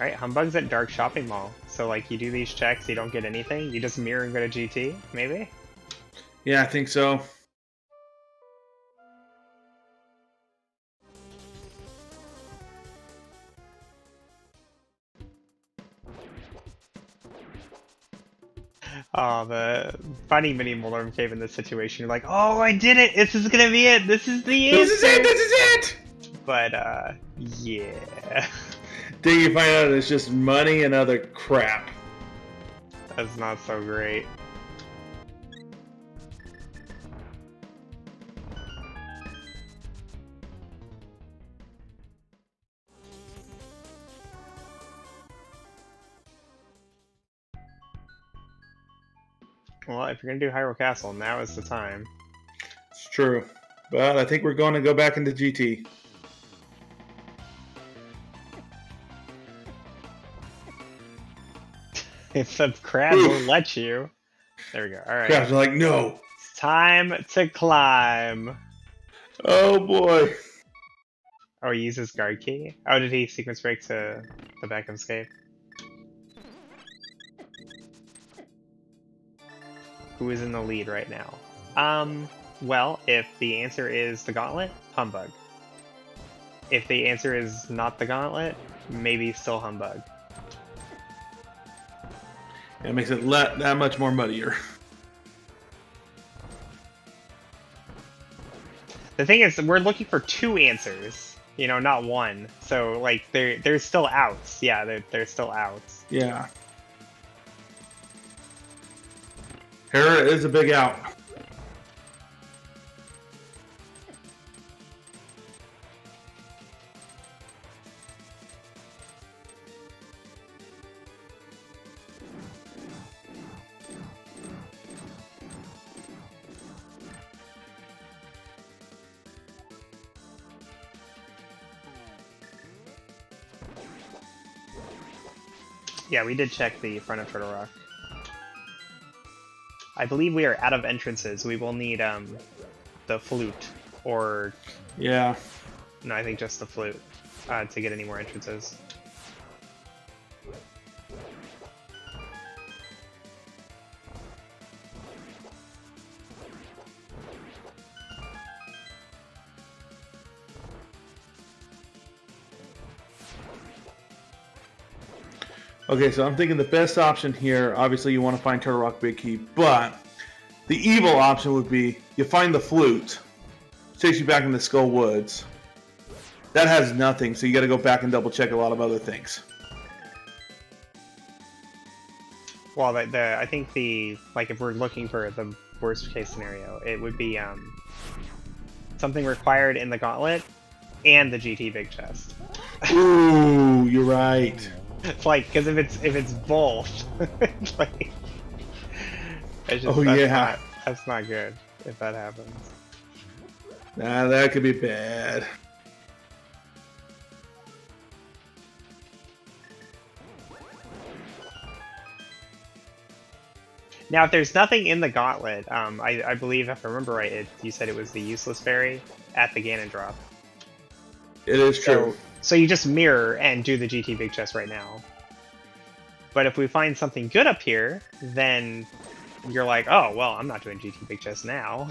Alright, Humbug's at Dark Shopping Mall. So, like, you do these checks, you don't get anything, you just mirror and go to GT, maybe? Yeah, I think so. Oh, the finding Mini Mulderm Cave in this situation, you're like, oh, I did it! This is gonna be it! This is the answer! This is it! This is it! But, yeah. Then you find out it's just money and other crap. That's not so great. Well, if you're gonna do Hyrule Castle, now is the time. It's true. But I think we're going to go back into GT. if the crab won't let you. There we go. All right. Crabs are like, no. It's time to climb. Oh boy. Oh, he uses guard key? Oh, did he sequence break to the back of escape? Who is in the lead right now? Well, if the answer is the gauntlet, humbug. If the answer is not the gauntlet, maybe still humbug. It makes it that much more muddier. The thing is, we're looking for 2 answers, you know, not 1. So, like, there's still outs. Yeah, there's still outs. Yeah. Hera is a big out. Yeah, we did check the front of Turtle Rock. I believe we are out of entrances. We will need the flute, or Yeah. no, I think just the flute to get any more entrances. Okay, so I'm thinking the best option here, obviously you want to find Turtle Rock Big Key, but the evil option would be you find the flute, takes you back in the Skull Woods. That has nothing, so you got to go back and double check a lot of other things. Well, I think like if we're looking for the worst case scenario, it would be something required in the gauntlet and the GT big chest. Ooh, you're right. Like, because if it's both, like, it's just, Oh, yeah. That's not good if that happens. Nah, that could be bad. Now, if there's nothing in the gauntlet, I believe, if I remember right, you said it was the useless berry at the Ganon drop. It is true. So you just mirror and do the GT big chest right now. But if we find something good up here, then you're like, oh, well, I'm not doing GT big chest now.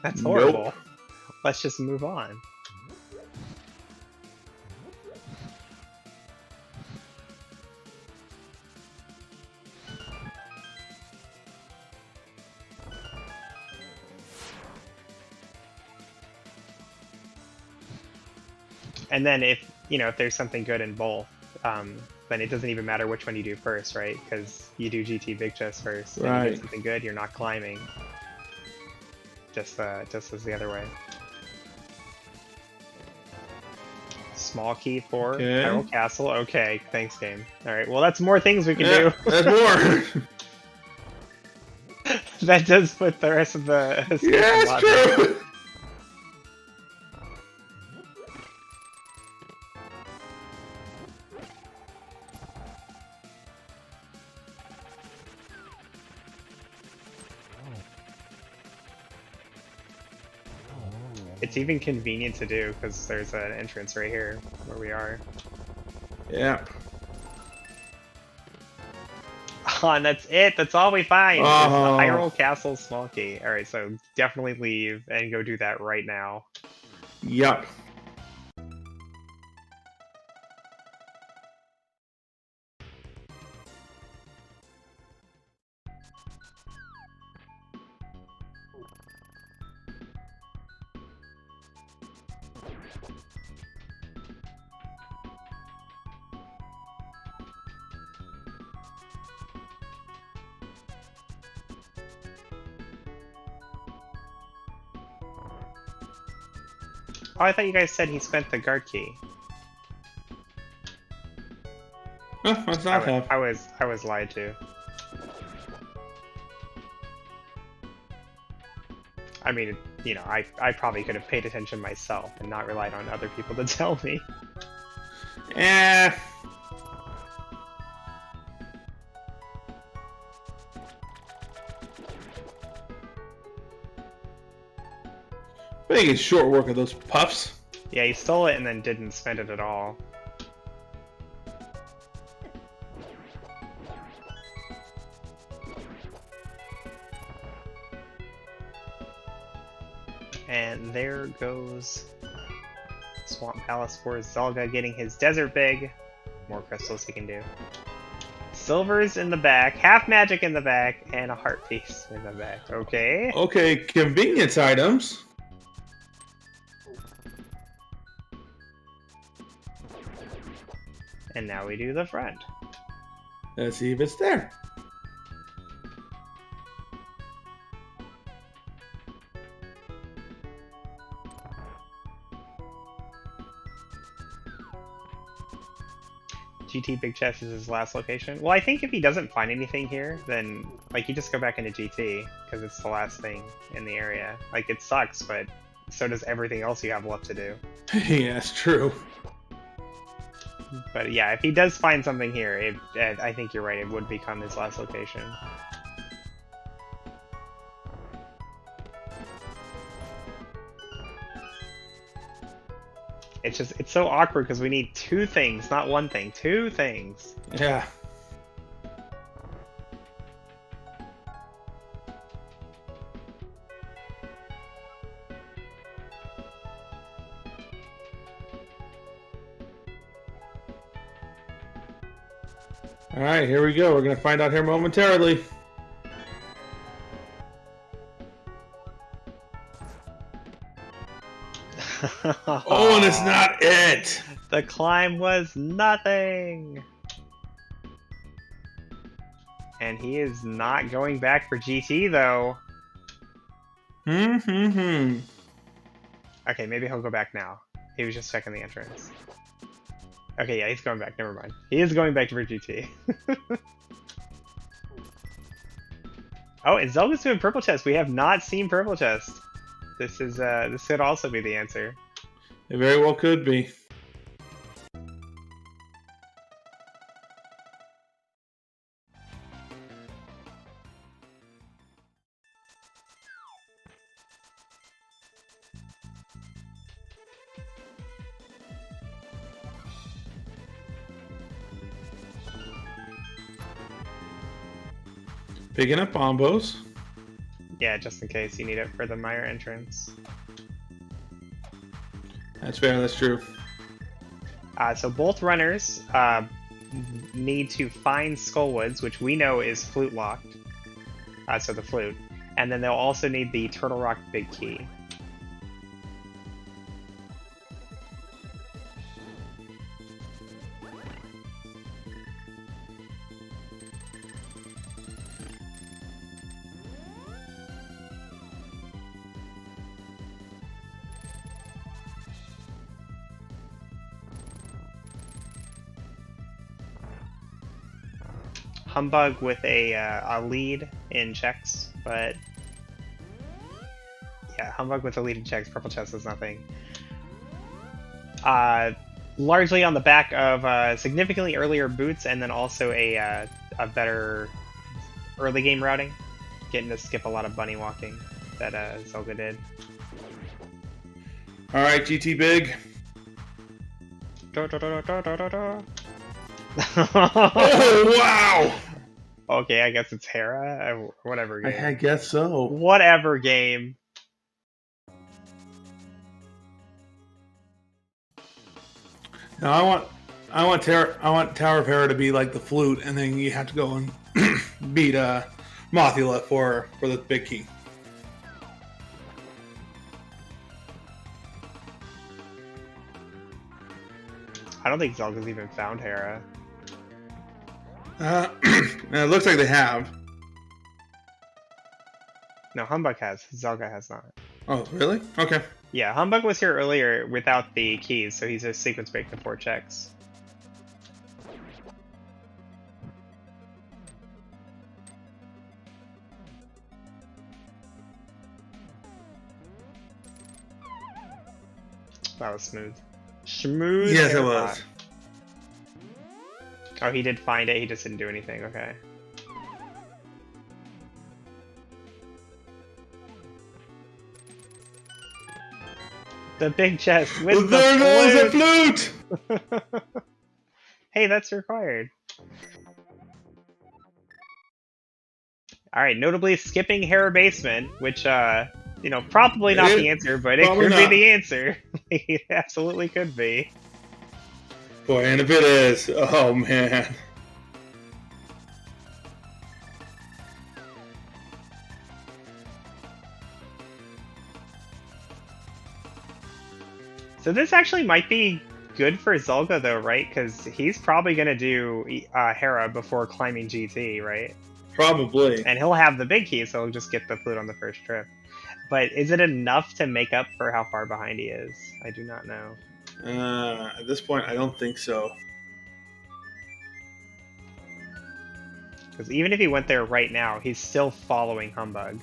That's horrible. Nope. Let's just move on. And then if there's something good in both, then it doesn't even matter which one you do first, right? Because you do GT big chest first. And you get something good, you're not climbing. Just as the other way. Small key for Hyrule Castle. Okay, thanks, game. All right, well, that's more things we can do. That's more. That does put the rest of the. Yeah, it's true. It's even convenient to do because there's an entrance right here where we are. Yeah. Oh, and that's it. That's all we find. Oh. Is the Hyrule Castle small key. All right, so definitely leave and go do that right now. Yup. Oh, I thought you guys said he spent the guard key. That's not half. I was lied to. I mean, I probably could have paid attention myself and not relied on other people to tell me. Making short work of those puffs. Yeah, he stole it and then didn't spend it at all. And there goes Swamp Palace for Zelda getting his Desert Big. More crystals he can do. Silver's in the back, half magic in the back, and a heart piece in the back. Okay. Okay, convenience items. And now we do the front. Let's see if it's there. GT Big Chest is his last location. Well, I think if he doesn't find anything here, then like you just go back into GT because it's the last thing in the area. Like it sucks, but so does everything else you have left to do. Yeah, it's true. But yeah, if he does find something here, I think you're right. It would become his last location. It's so awkward because we need two things, not one thing, two things. Yeah. All right, here we go. We're gonna find out here momentarily. Oh, and it's not it. The climb was nothing. And he is not going back for GT though. Hmm. Okay, maybe he'll go back now. He was just checking the entrance. Okay, yeah, he's going back. Never mind. He is going back for GT. Oh, and Zelda's doing purple chest. We have not seen purple chest. This could also be the answer. It very well could be. Picking up bombos. Yeah, just in case you need it for the Mire entrance. That's fair, that's true. So both runners need to find Skullwoods, which we know is flute locked. So the flute. And then they'll also need the Turtle Rock Big Key. Humbugh with a lead in checks, but yeah, Humbugh with a lead in checks. Purple chest is nothing. Largely on the back of significantly earlier boots, and then also a better early game routing, getting to skip a lot of bunny walking that Zelda did. All right, GT Big. Oh wow! Okay, I guess it's Hera. Whatever game. I guess so. Whatever game. Now I want Tower of Hera to be like the flute, and then you have to go and beat Mothula for the big key. I don't think Zelda's even found Hera. It looks like they have. No, Humbugh has. Zelda has not. Oh, really? Okay. Yeah, Humbugh was here earlier without the keys, so he's a sequence break to 4 checks. That was smooth. Smooth. Yes, it airpod. was. Oh, he did find it. He just didn't do anything. Okay. The big chest with there goes a flute! flute! Hey, that's required. Alright, notably skipping Hera Basement, which, you know, probably not the answer, but it could be the answer. It absolutely could be. Boy, and if it is, oh man. So this actually might be good for Zelda, though, right? Because he's probably going to do Hera before climbing GT, right? Probably. And he'll have the big key, so he'll just get the flute on the first trip. But is it enough to make up for how far behind he is? I do not know. At this point, I don't think so. Because even if he went there right now, he's still following Humbug.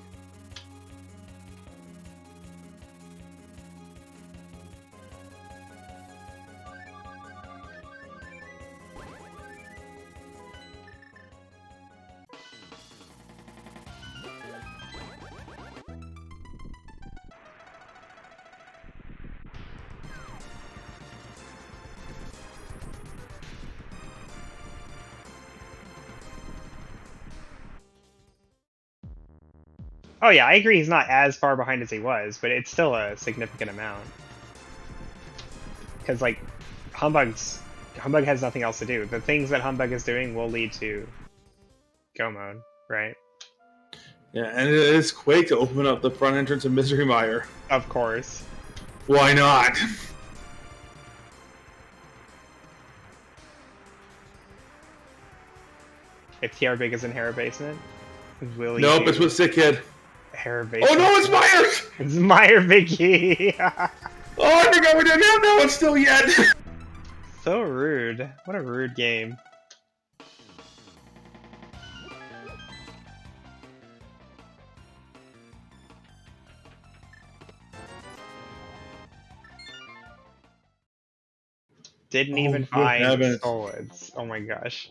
Oh yeah, I agree he's not as far behind as he was, but it's still a significant amount. Because, like, Humbug has nothing else to do. The things that Humbug is doing will lead to Go Mode, right? Yeah, and it is Quake to open up the front entrance of Misery Mire. Of course. Why not? If TR Big is in Hera Basement, will he Nope, it's with Sick Kid. Hera Basement? Oh no, it's Myers! It's Meyer Biggie! Oh, I forgot we didn't have that one still yet! So rude. What a rude game. Didn't even find Skullwoods. Oh my gosh.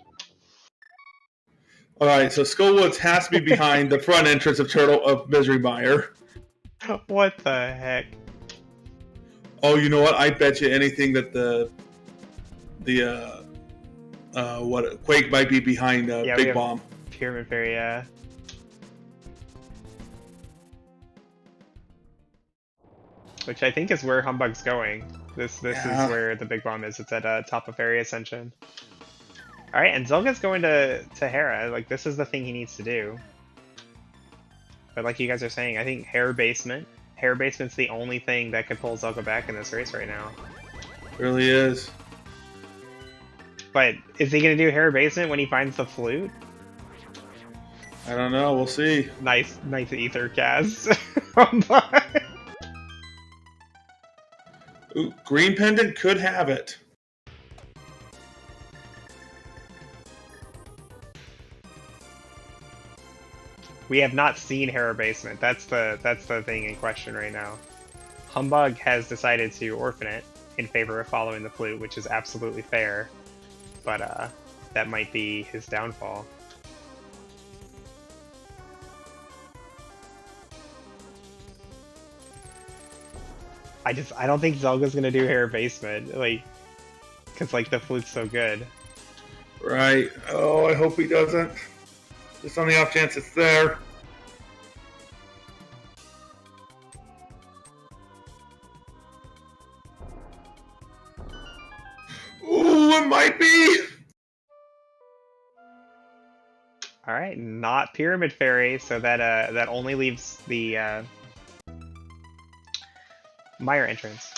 Alright, so Skullwoods has to be behind the front entrance of Misery Mire. What the heck? Oh, you know what? I bet you anything that Quake might be behind Big Bomb. Pyramid Fairy, yeah. Which I think is where Humbug's going. This is where the Big Bomb is. It's at top of Fairy Ascension. Alright, and Zelga's going to Hera. Like, this is the thing he needs to do. But like you guys are saying, I think Hera Basement's the only thing that could pull Zelda back in this race right now. It really is. But is he going to do Hera Basement when he finds the flute? I don't know. We'll see. Nice ether cast. Ooh, Green Pendant could have it. We have not seen Hera Basement. That's the thing in question right now. Humbug has decided to orphan it in favor of following the flute, which is absolutely fair. But that might be his downfall. I don't think Zelda's gonna do Hera Basement, like, cause like the flute's so good. Right. Oh, I hope he doesn't. Just on the off chance it's there. Ooh, it might be. All right, not Pyramid Fairy, so that only leaves the Mire entrance.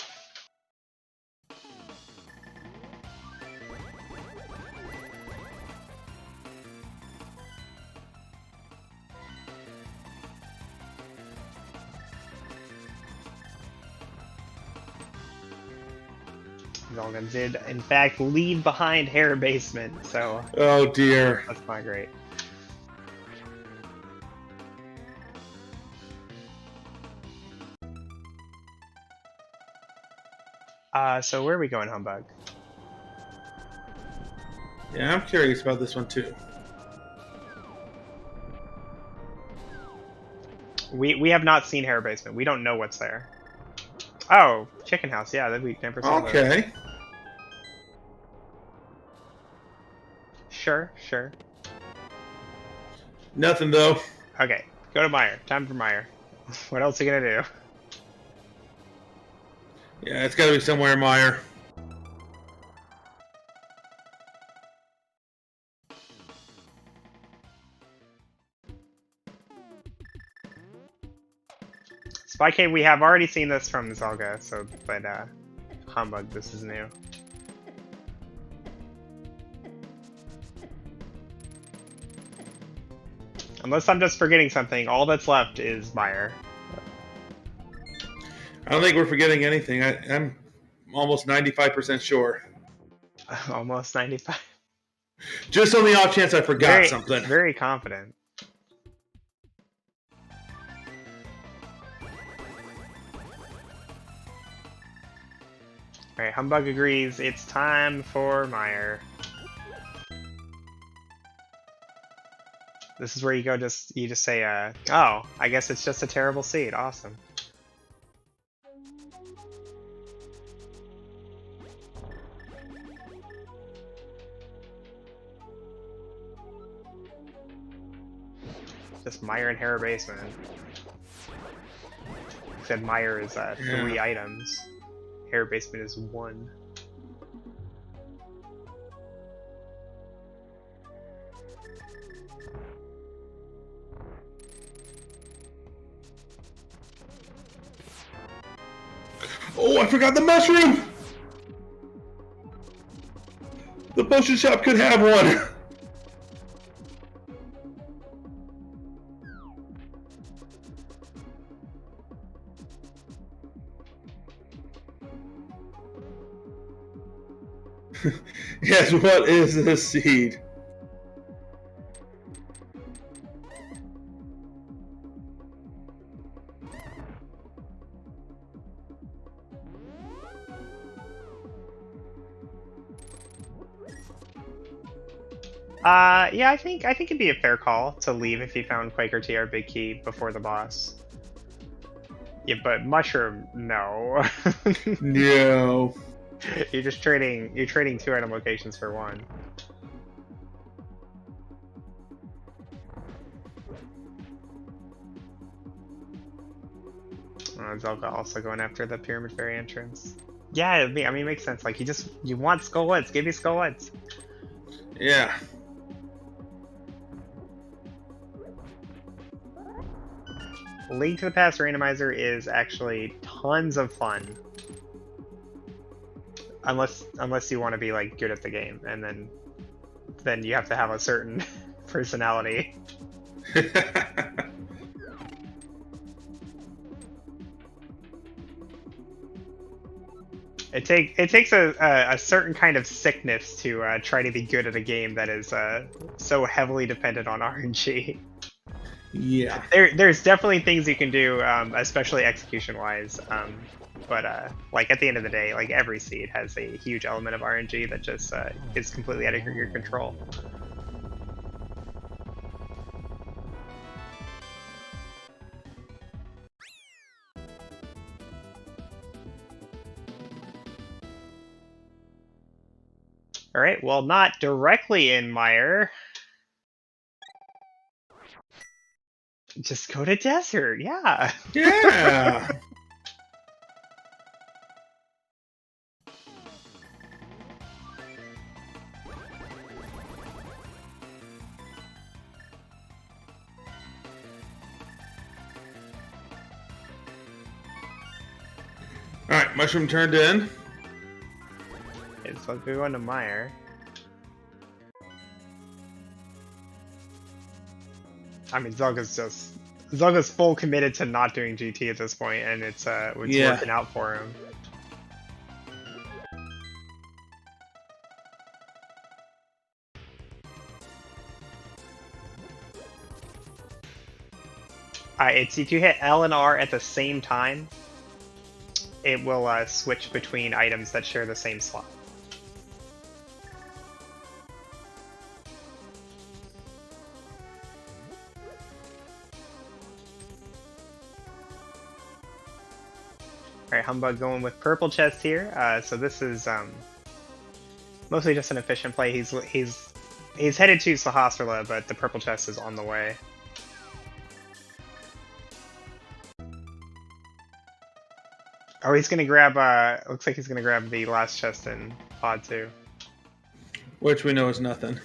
Zelda did, in fact, leave behind Hera Basement, so... Oh dear. That's not great. So where are we going, Humbug? Yeah, I'm curious about this one too. We have not seen Hera Basement. We don't know what's there. Oh, chicken house. Yeah, that we never saw. Okay. That. Sure, sure. Nothing though. Okay, go to Meyer. Time for Meyer. What else are you gonna do? Yeah, it's got to be somewhere in Meyer. Spy Cave, we have already seen this from Zelda, so, but, Humbug, this is new. Unless I'm just forgetting something, all that's left is Meyer. I don't think we're forgetting anything. I'm almost 95% sure. Almost 95. Just on the off chance I forgot something. Very confident. Alright, Humbug agrees. It's time for Meyer. This is where you go you just say, oh, I guess it's just a terrible seed. Awesome. Just Meyer and Hera Basement. Said Meyer is 3 items. Hera Basement is 1. Oh, I forgot the mushroom! The potion shop could have one. Yes, what is this seed? Yeah, I think it'd be a fair call to leave if you found Quaker TR Big Key before the boss. Yeah, but mushroom, no. No. You're trading 2 item locations for 1. Zelda also going after the Pyramid Fairy entrance. Yeah, I mean, it makes sense. Like, you want Skull Woods, give me Skull Woods. Yeah. Link to the Past Randomizer is actually tons of fun. Unless you want to be like good at the game, and then you have to have a certain personality. It takes a certain kind of sickness to try to be good at a game that is so heavily dependent on RNG. Yeah. There's definitely things you can do, especially execution-wise. But like at the end of the day, like every seed has a huge element of RNG that just is completely out of your control. All right, well, not directly in Meyer. Just go to desert, yeah. Yeah. Alright, mushroom turned in. Okay, so let's go on to Meyer. I mean, Zelga's full committed to not doing GT at this point, and it's working out for him. It's if you hit L and R at the same time, it will switch between items that share the same slot. Alright, Humbug going with purple chest here. So this is mostly just an efficient play. He's headed to Sahasrara, but the purple chest is on the way. Oh, he's gonna grab, looks like he's gonna grab the last chest in Pod 2. Which we know is nothing.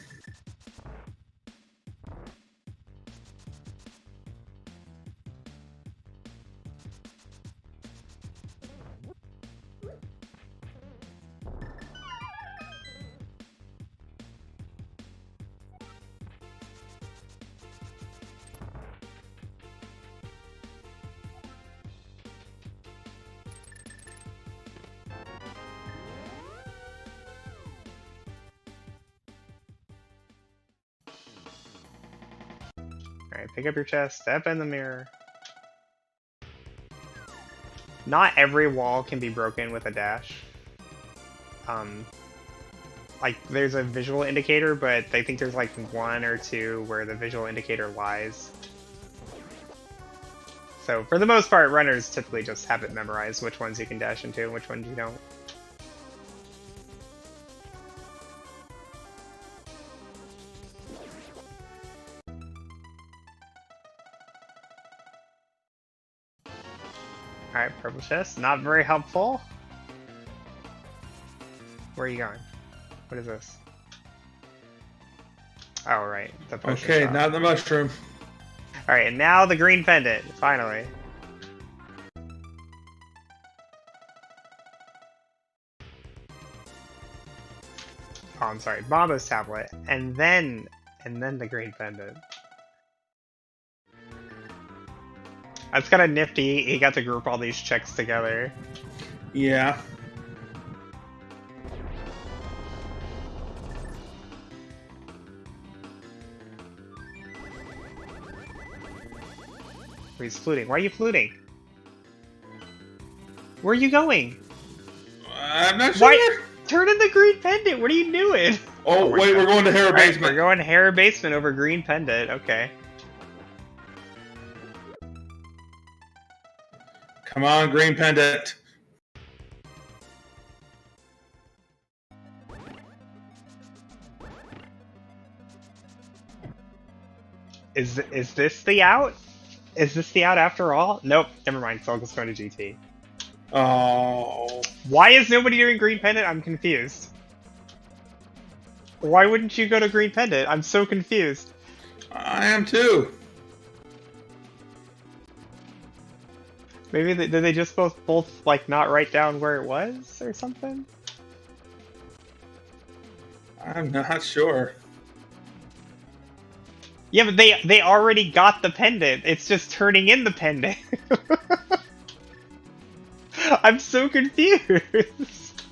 Alright, pick up your chest, step in the mirror. Not every wall can be broken with a dash. Like, there's a visual indicator, but I think there's like 1 or 2 where the visual indicator lies. So, for the most part, runners typically just have it memorized which ones you can dash into and which ones you don't. Alright, purple chest. Not very helpful. Where are you going? What is this? Oh, right. The potion Okay, shop. now the mushroom. Alright, and now the green pendant, finally. Oh, I'm sorry. Mambo's tablet. And then the green pendant. That's kind of nifty. He got to group all these checks together. Yeah. He's fluting. Why are you fluting? Where are you going? I'm not sure. Why? Turn in the green pendant. What are you doing? Oh, wait, we're going to Hera Right, Basement. we're going Hera Basement over green pendant. Okay. Come on, green pendant. Is this the out? Is this the out after all? Nope. Never mind. Zelda's going to GT. Oh. Why is nobody doing green pendant? I'm confused. Why wouldn't you go to green pendant? I'm so confused. I am too. Maybe did they just both like not write down where it was or something? I'm not sure. Yeah, but they already got the pendant. It's just turning in the pendant. I'm so confused.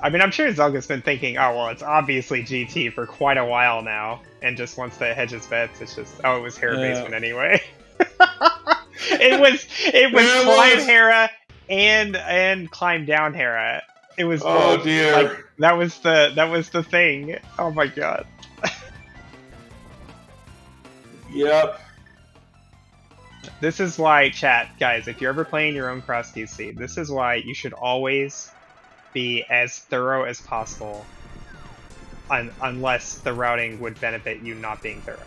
I mean, I'm sure Zelga's been thinking, oh, well, it's obviously GT for quite a while now, and just wants to hedge his bets. It's just, oh, it was Hera Basement anyway. it was climb Hera and climb down Hera. It was Oh both. dear. Like, that was the thing. Oh my god. Yep. This is why, chat, guys, if you're ever playing your own Crosskeys seed, this is why you should always be as thorough as possible, unless the routing would benefit you not being thorough.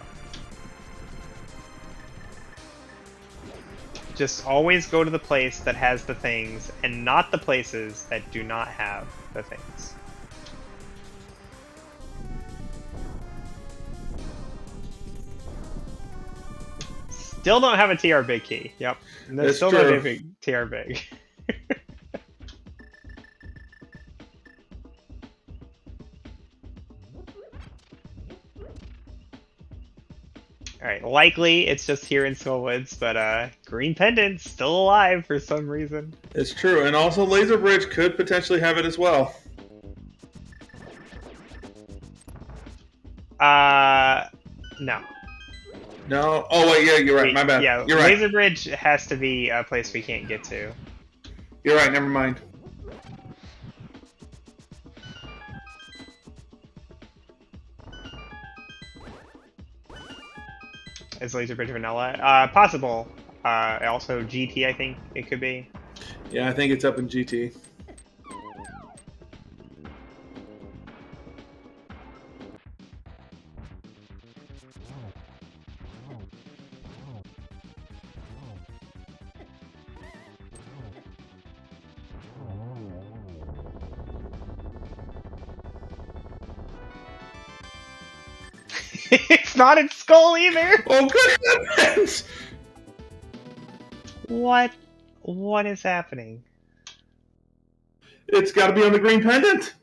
Just always go to the place that has the things, and not the places that do not have the things. Still don't have a TR big key. Yep. There's That's still true. no big TR big. Alright, likely it's just here in Skullwoods, but Green Pendant's still alive for some reason. It's true, and also Laser Bridge could potentially have it as well. No. No? Oh, wait, yeah, you're right. My bad. Yeah, You're right. Laser Bridge has to be a place we can't get to. You're right, never mind. Is Laser Bridge vanilla? Possible. Also GT, I think it could be. Yeah, I think it's up in GT. It's not in Skull either! Oh, good heavens! What? What is happening? It's got to be on the green pendant.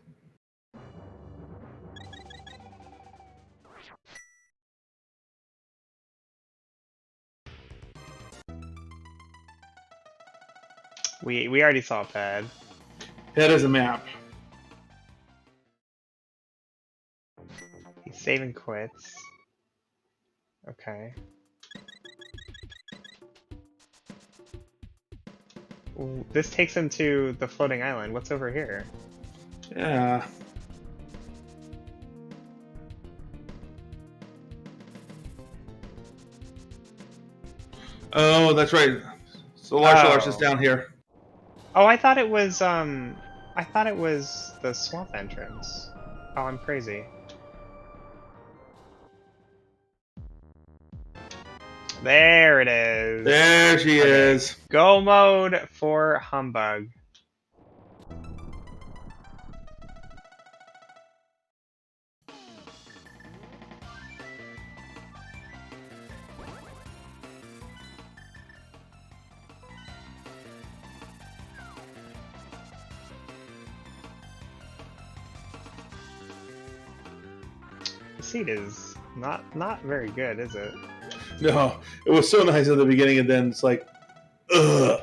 We already saw a pad. That is a map. He's saving quits. Okay. Ooh, this takes him to the floating island. What's over here? Yeah. Oh, that's right. So Larsh is down here. Oh, I thought it was the swamp entrance. Oh, I'm crazy. There it is. There she is. Go mode for Humbug. The seat is not very good, is it? No, it was so nice at the beginning, and then it's like, ugh.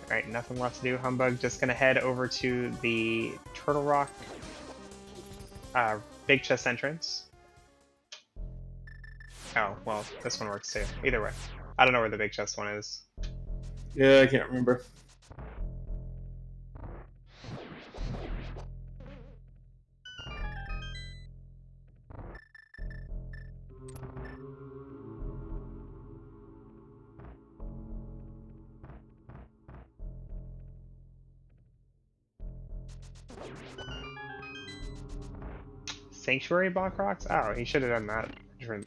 Alright, nothing left to do. Humbug just gonna head over to the Turtle Rock big chest entrance. Oh, well, this one works too. Either way. I don't know where the big chest one is. Yeah, I can't remember. Sanctuary block rocks? Oh, he should have done that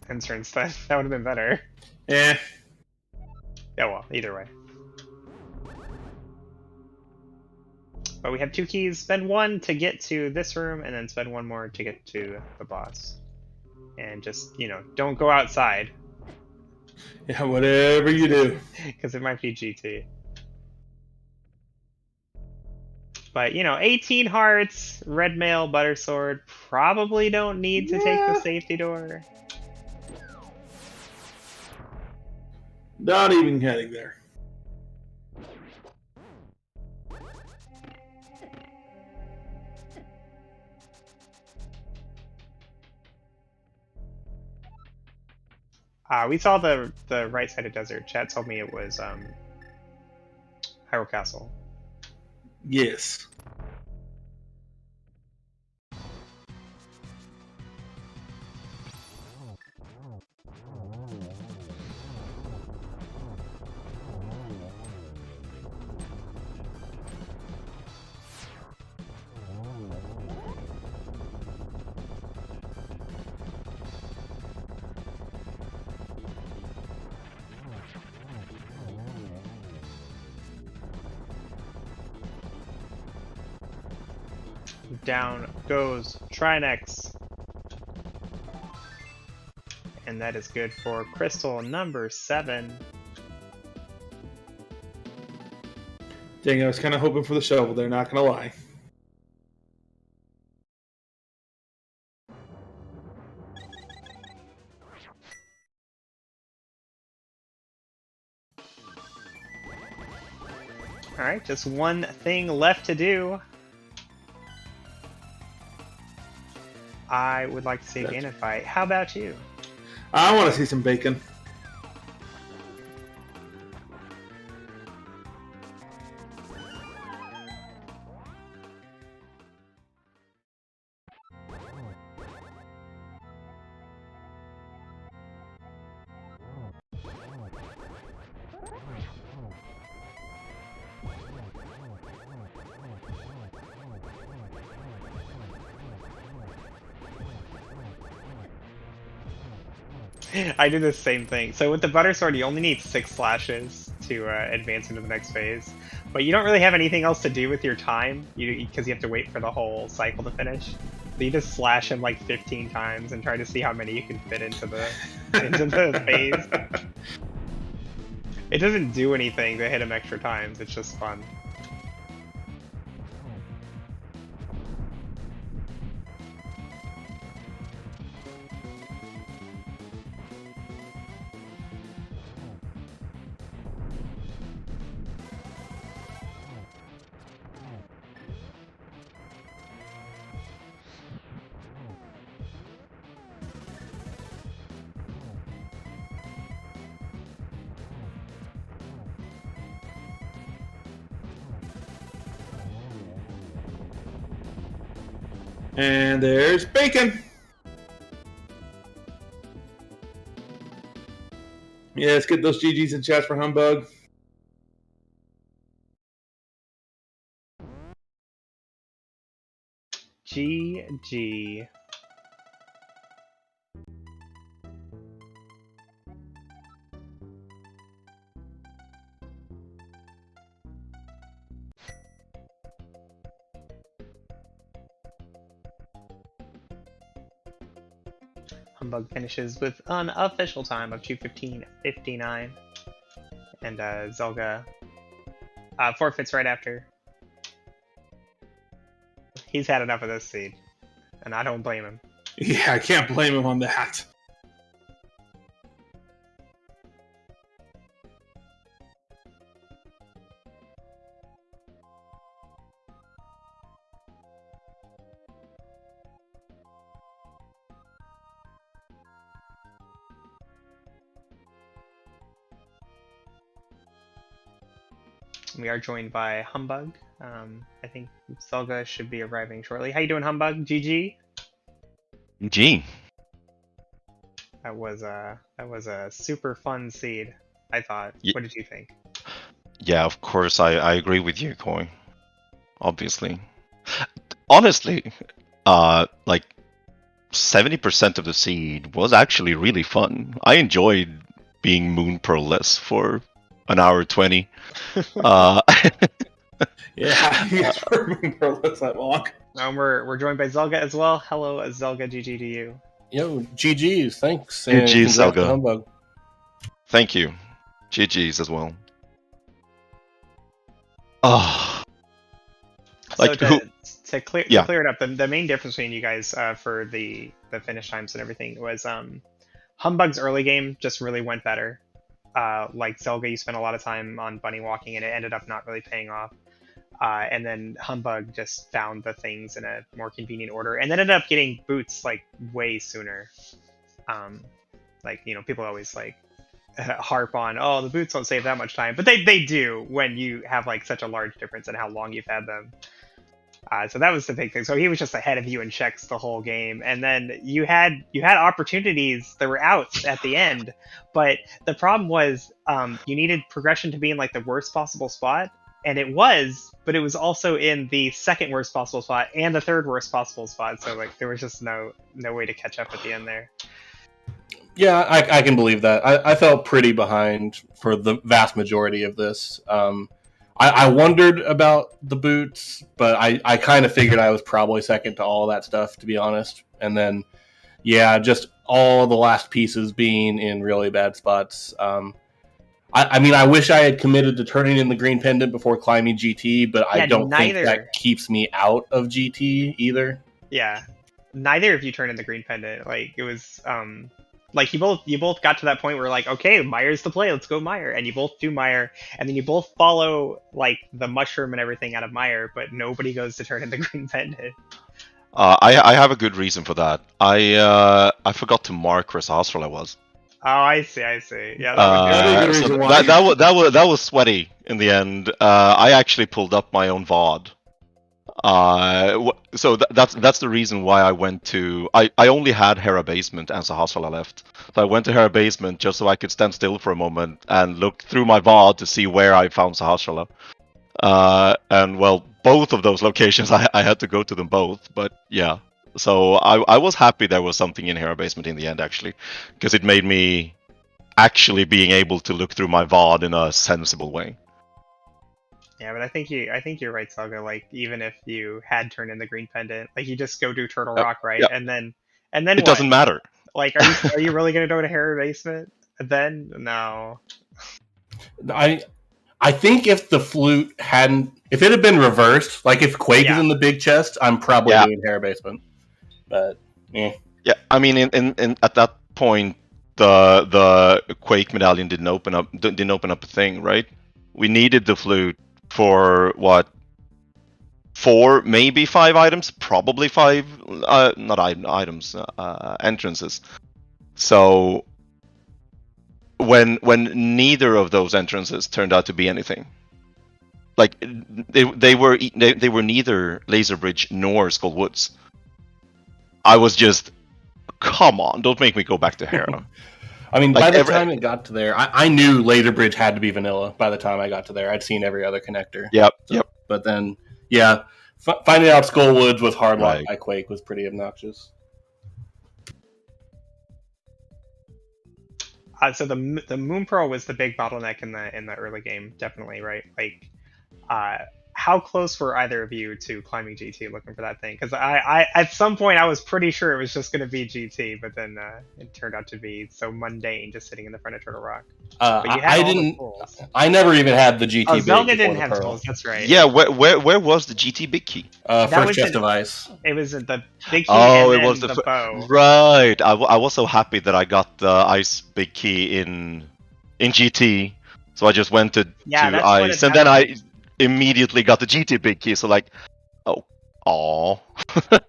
answer instead. That would have been better. Yeah. Yeah, well, either way. But we have 2 keys. Spend 1 to get to this room, and then spend 1 more to get to the boss. And just, you know, don't go outside. Yeah, whatever you do. Because it might be GT. But, you know, 18 hearts, red mail, butter sword. Probably don't need to take the safety door. Not even heading there. We saw the right side of desert. Chat told me it was Hyrule Castle. Yes. Down goes Trinex. And that is good for crystal number 7. Dang, I was kind of hoping for the shovel there, not gonna lie. Alright, just one thing left to do. I would like to see a Ganon fight. How about you? I want to see some bacon. I do the same thing. So with the butter sword, you only need 6 slashes to advance into the next phase, but you don't really have anything else to do with your time, because you have to wait for the whole cycle to finish. So you just slash him like 15 times and try to see how many you can fit into the phase. It doesn't do anything to hit him extra times. It's just fun. And there's bacon. Yeah, let's get those GGs in chat for Humbug. GG. Humbug finishes with an official time of 2:15:59, and Zelda forfeits right after. He's had enough of this seed, and I don't blame him. Yeah, I can't blame him on that. We are joined by Humbug. I think Zelda should be arriving shortly. How you doing, Humbug? GG. Gee. That was a super fun seed, I thought. What did you think? Yeah, of course, I agree with you, Koi. Obviously. Honestly, like 70% of the seed was actually really fun. I enjoyed being Moon Pearl-less for an hour 20. Yeah, Moon Pearl-less that long. We're joined by Zelda as well. Hello, Zelda. GG to you. Yo, GG's, thanks. GG's, congrats Zelda. to Humbug. Thank you. GG's as well. Oh. Like, so to clear it up, the main difference between you guys for the finish times and everything was Humbug's early game just really went better. Like Zelda, you spent a lot of time on bunny walking and it ended up not really paying off. And then Humbug just found the things in a more convenient order and then ended up getting boots like way sooner. Like, you know, people always like harp on, oh, the boots don't save that much time, but they do when you have like such a large difference in how long you've had them. So that was the big thing. So he was just ahead of you in checks the whole game, and then you had opportunities that were outs at the end. But the problem was you needed progression to be in like the worst possible spot, and it was, but it was also in the second worst possible spot and the third worst possible spot. So like there was just no way to catch up at the end there. Yeah, I can believe that. I felt pretty behind for the vast majority of this. I wondered about the boots, but I kind of figured I was probably second to all that stuff, to be honest. And then, yeah, just all the last pieces being in really bad spots. I mean, I wish I had committed to turning in the green pendant before climbing GT, but I don't think that keeps me out of GT either. Yeah, neither of you turned in the green pendant. Like, it was... like you both got to that point where like, okay, Meyer's the play, let's go Meyer, and you both do Meyer, and then you both follow like the mushroom and everything out of Meyer, but nobody goes to turn in the green pendant. I have a good reason for that. I forgot to mark where Sahasrara was. Oh, I see. Yeah, that was sweaty in the end. I actually pulled up my own VOD. So that's the reason why I went to... I only had Hera Basement and Sahasrara left. So I went to Hera Basement just so I could stand still for a moment and look through my VOD to see where I found Sahasrara. And well, both of those locations, I had to go to them both. But yeah, So I was happy there was something in Hero Basement in the end, actually, because it made me actually being able to look through my VOD in a sensible way. Yeah, but I think you're right, Zelga. Like, even if you had turned in the green pendant, like, you just go do Turtle Yep, Rock, right? yep. And then It what? doesn't matter. Like, are you really gonna go to Hero Basement? Then no. I think if the flute if it had been reversed, like if Quake is in the big chest, I'm probably doing Hero Basement. But yeah, I mean, in at that point, the Quake medallion didn't open up a thing, right? We needed the flute for what? 4, maybe 5 items, probably 5, not items, entrances. So when neither of those entrances turned out to be anything, like they were neither Laser Bridge nor Skull Woods. I was just, come on, don't make me go back to Hera. I mean, like by the time it got to there, I knew Laser Bridge had to be vanilla. By the time I got to there, I'd seen every other connector. Yep. But then, yeah, finding out Skull Woods was hard lock by Quake was pretty obnoxious. So the Moon Pearl was the big bottleneck in the early game, definitely, right? Like, how close were either of you to climbing GT looking for that thing? Because I at some point I was pretty sure it was just going to be GT, but then it turned out to be so mundane, just sitting in the front of Turtle Rock. I didn't. I never even had the GT. Oh, Zelda didn't have tools. That's right. Yeah, where was the GT big key? First chest of ice. It was the big key. Oh, and it was the bow. Right. I was so happy that I got the ice big key in GT, so I just went to ice, and then I immediately got the GT big key. So like, oh.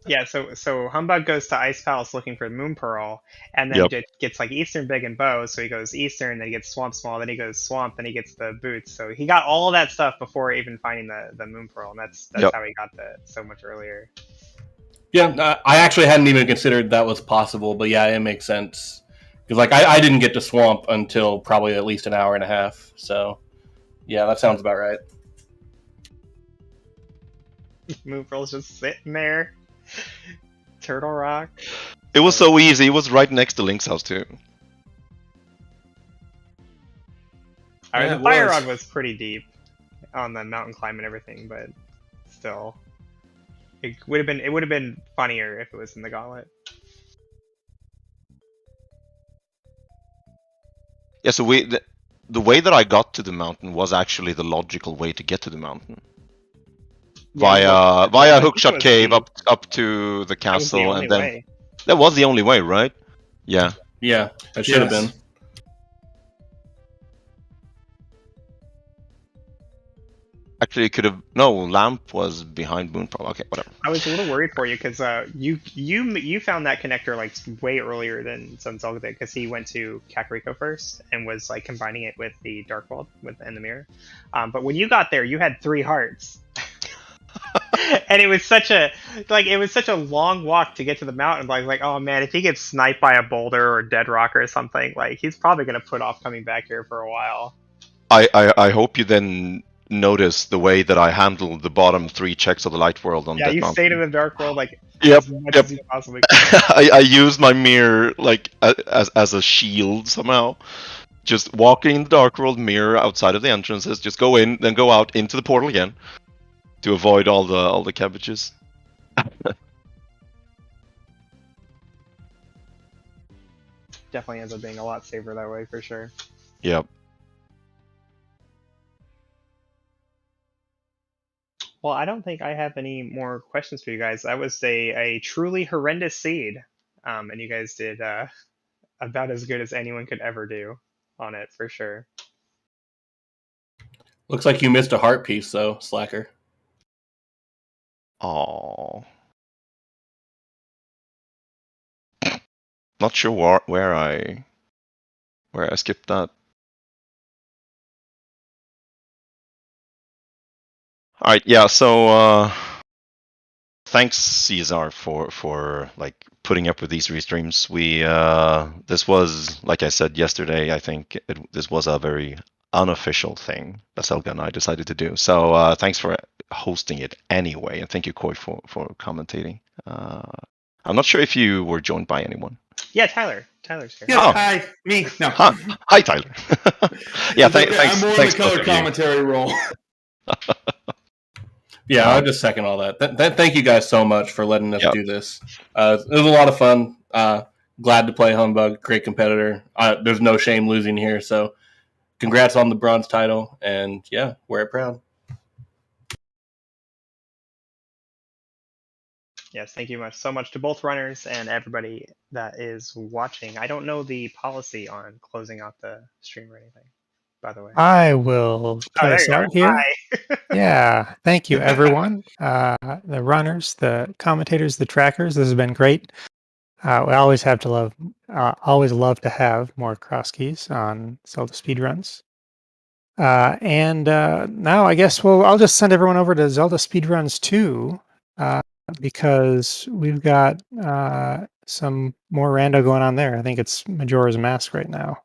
Yeah, so Humbug goes to Ice Palace looking for Moon Pearl, and then gets like Eastern Big and Bow, so he goes Eastern, then he gets Swamp Small, then he goes Swamp, then he gets the boots. So he got all of that stuff before even finding the Moon Pearl, and that's how he got so much earlier. Yeah, I actually hadn't even considered that was possible, but yeah, it makes sense. Because like I didn't get to Swamp until probably at least an hour and a half, so yeah, that sounds about right. Moon Pearl's just sitting there. Turtle Rock. It was so easy. It was right next to Link's house too. The Fire Rod was pretty deep on the mountain climb and everything, but still, it would have been funnier if it was in the Gauntlet. Yeah. So the way that I got to the mountain was actually the logical way to get to the mountain. Via Hookshot Cave up to the castle, and then that was the only way, right? Yeah. Yeah, that should have been. Actually, it could have. No, Lamp was behind Moon Pearl. Okay, whatever. I was a little worried for you because you found that connector like way earlier than Zelda did, because he went to Kakariko first and was like combining it with the Dark World and the mirror. But when you got there, you had 3 hearts. And it was such a long walk to get to the mountain. Like, oh man, if he gets sniped by a boulder or dead rock or something, like he's probably gonna put off coming back here for a while. I hope you then notice the way that I handled the bottom 3 checks of the Light World on that mountain. Yeah, you stayed in the Dark World like as much as you possibly could. I used my mirror like as a shield somehow. Just walking in the Dark World, mirror outside of the entrances, just go in, then go out into the portal again. To avoid all the cabbages. Definitely ends up being a lot safer that way for sure. Yep. Well, I don't think I have any more questions for you guys. That was a truly horrendous seed, and you guys did about as good as anyone could ever do on it for sure. Looks like you missed a heart piece though, Slacker. Oh, not sure where I skipped that. All right, yeah. So thanks, Caesar, for like putting up with these restreams. We this was, like I said yesterday, I think this was a very unofficial thing that Zelda and I decided to do. So thanks for hosting it anyway, and thank you, Koi, for commentating. I'm not sure if you were joined by anyone. Yeah, Tyler. Tyler's here. Yes, Oh. hi, me. No. Hi, Tyler. Yeah, It's okay. thanks. I'm more in Thanks the color both of you. commentary role. Yeah, I'll just second all that. Thank you guys so much for letting us Yep. do this. It was a lot of fun. Glad to play Humbugh. Great competitor. There's no shame losing here. So congrats on the bronze title. And yeah, wear it proud. Yes, thank you so much to both runners and everybody that is watching. I don't know the policy on closing out the stream or anything, by the way. I will play there us you are. out here. Hi. Yeah, thank you, everyone. The runners, the commentators, the trackers. This has been great. We always love to have more cross keys on Zelda speedruns. And now I guess I'll just send everyone over to Zelda Speedruns 2 because we've got some more rando going on there. I think it's Majora's Mask right now.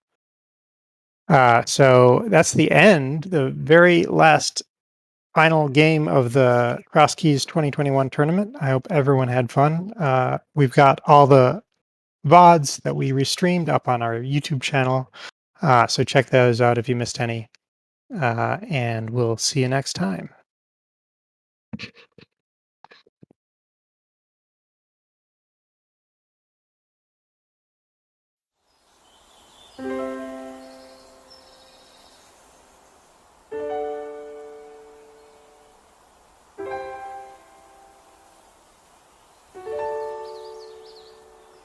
So that's the end, the very last final game of the Crosskeys 2021 tournament. I hope everyone had fun. We've got all the VODs that we restreamed up on our YouTube channel. So check those out if you missed any. And we'll see you next time.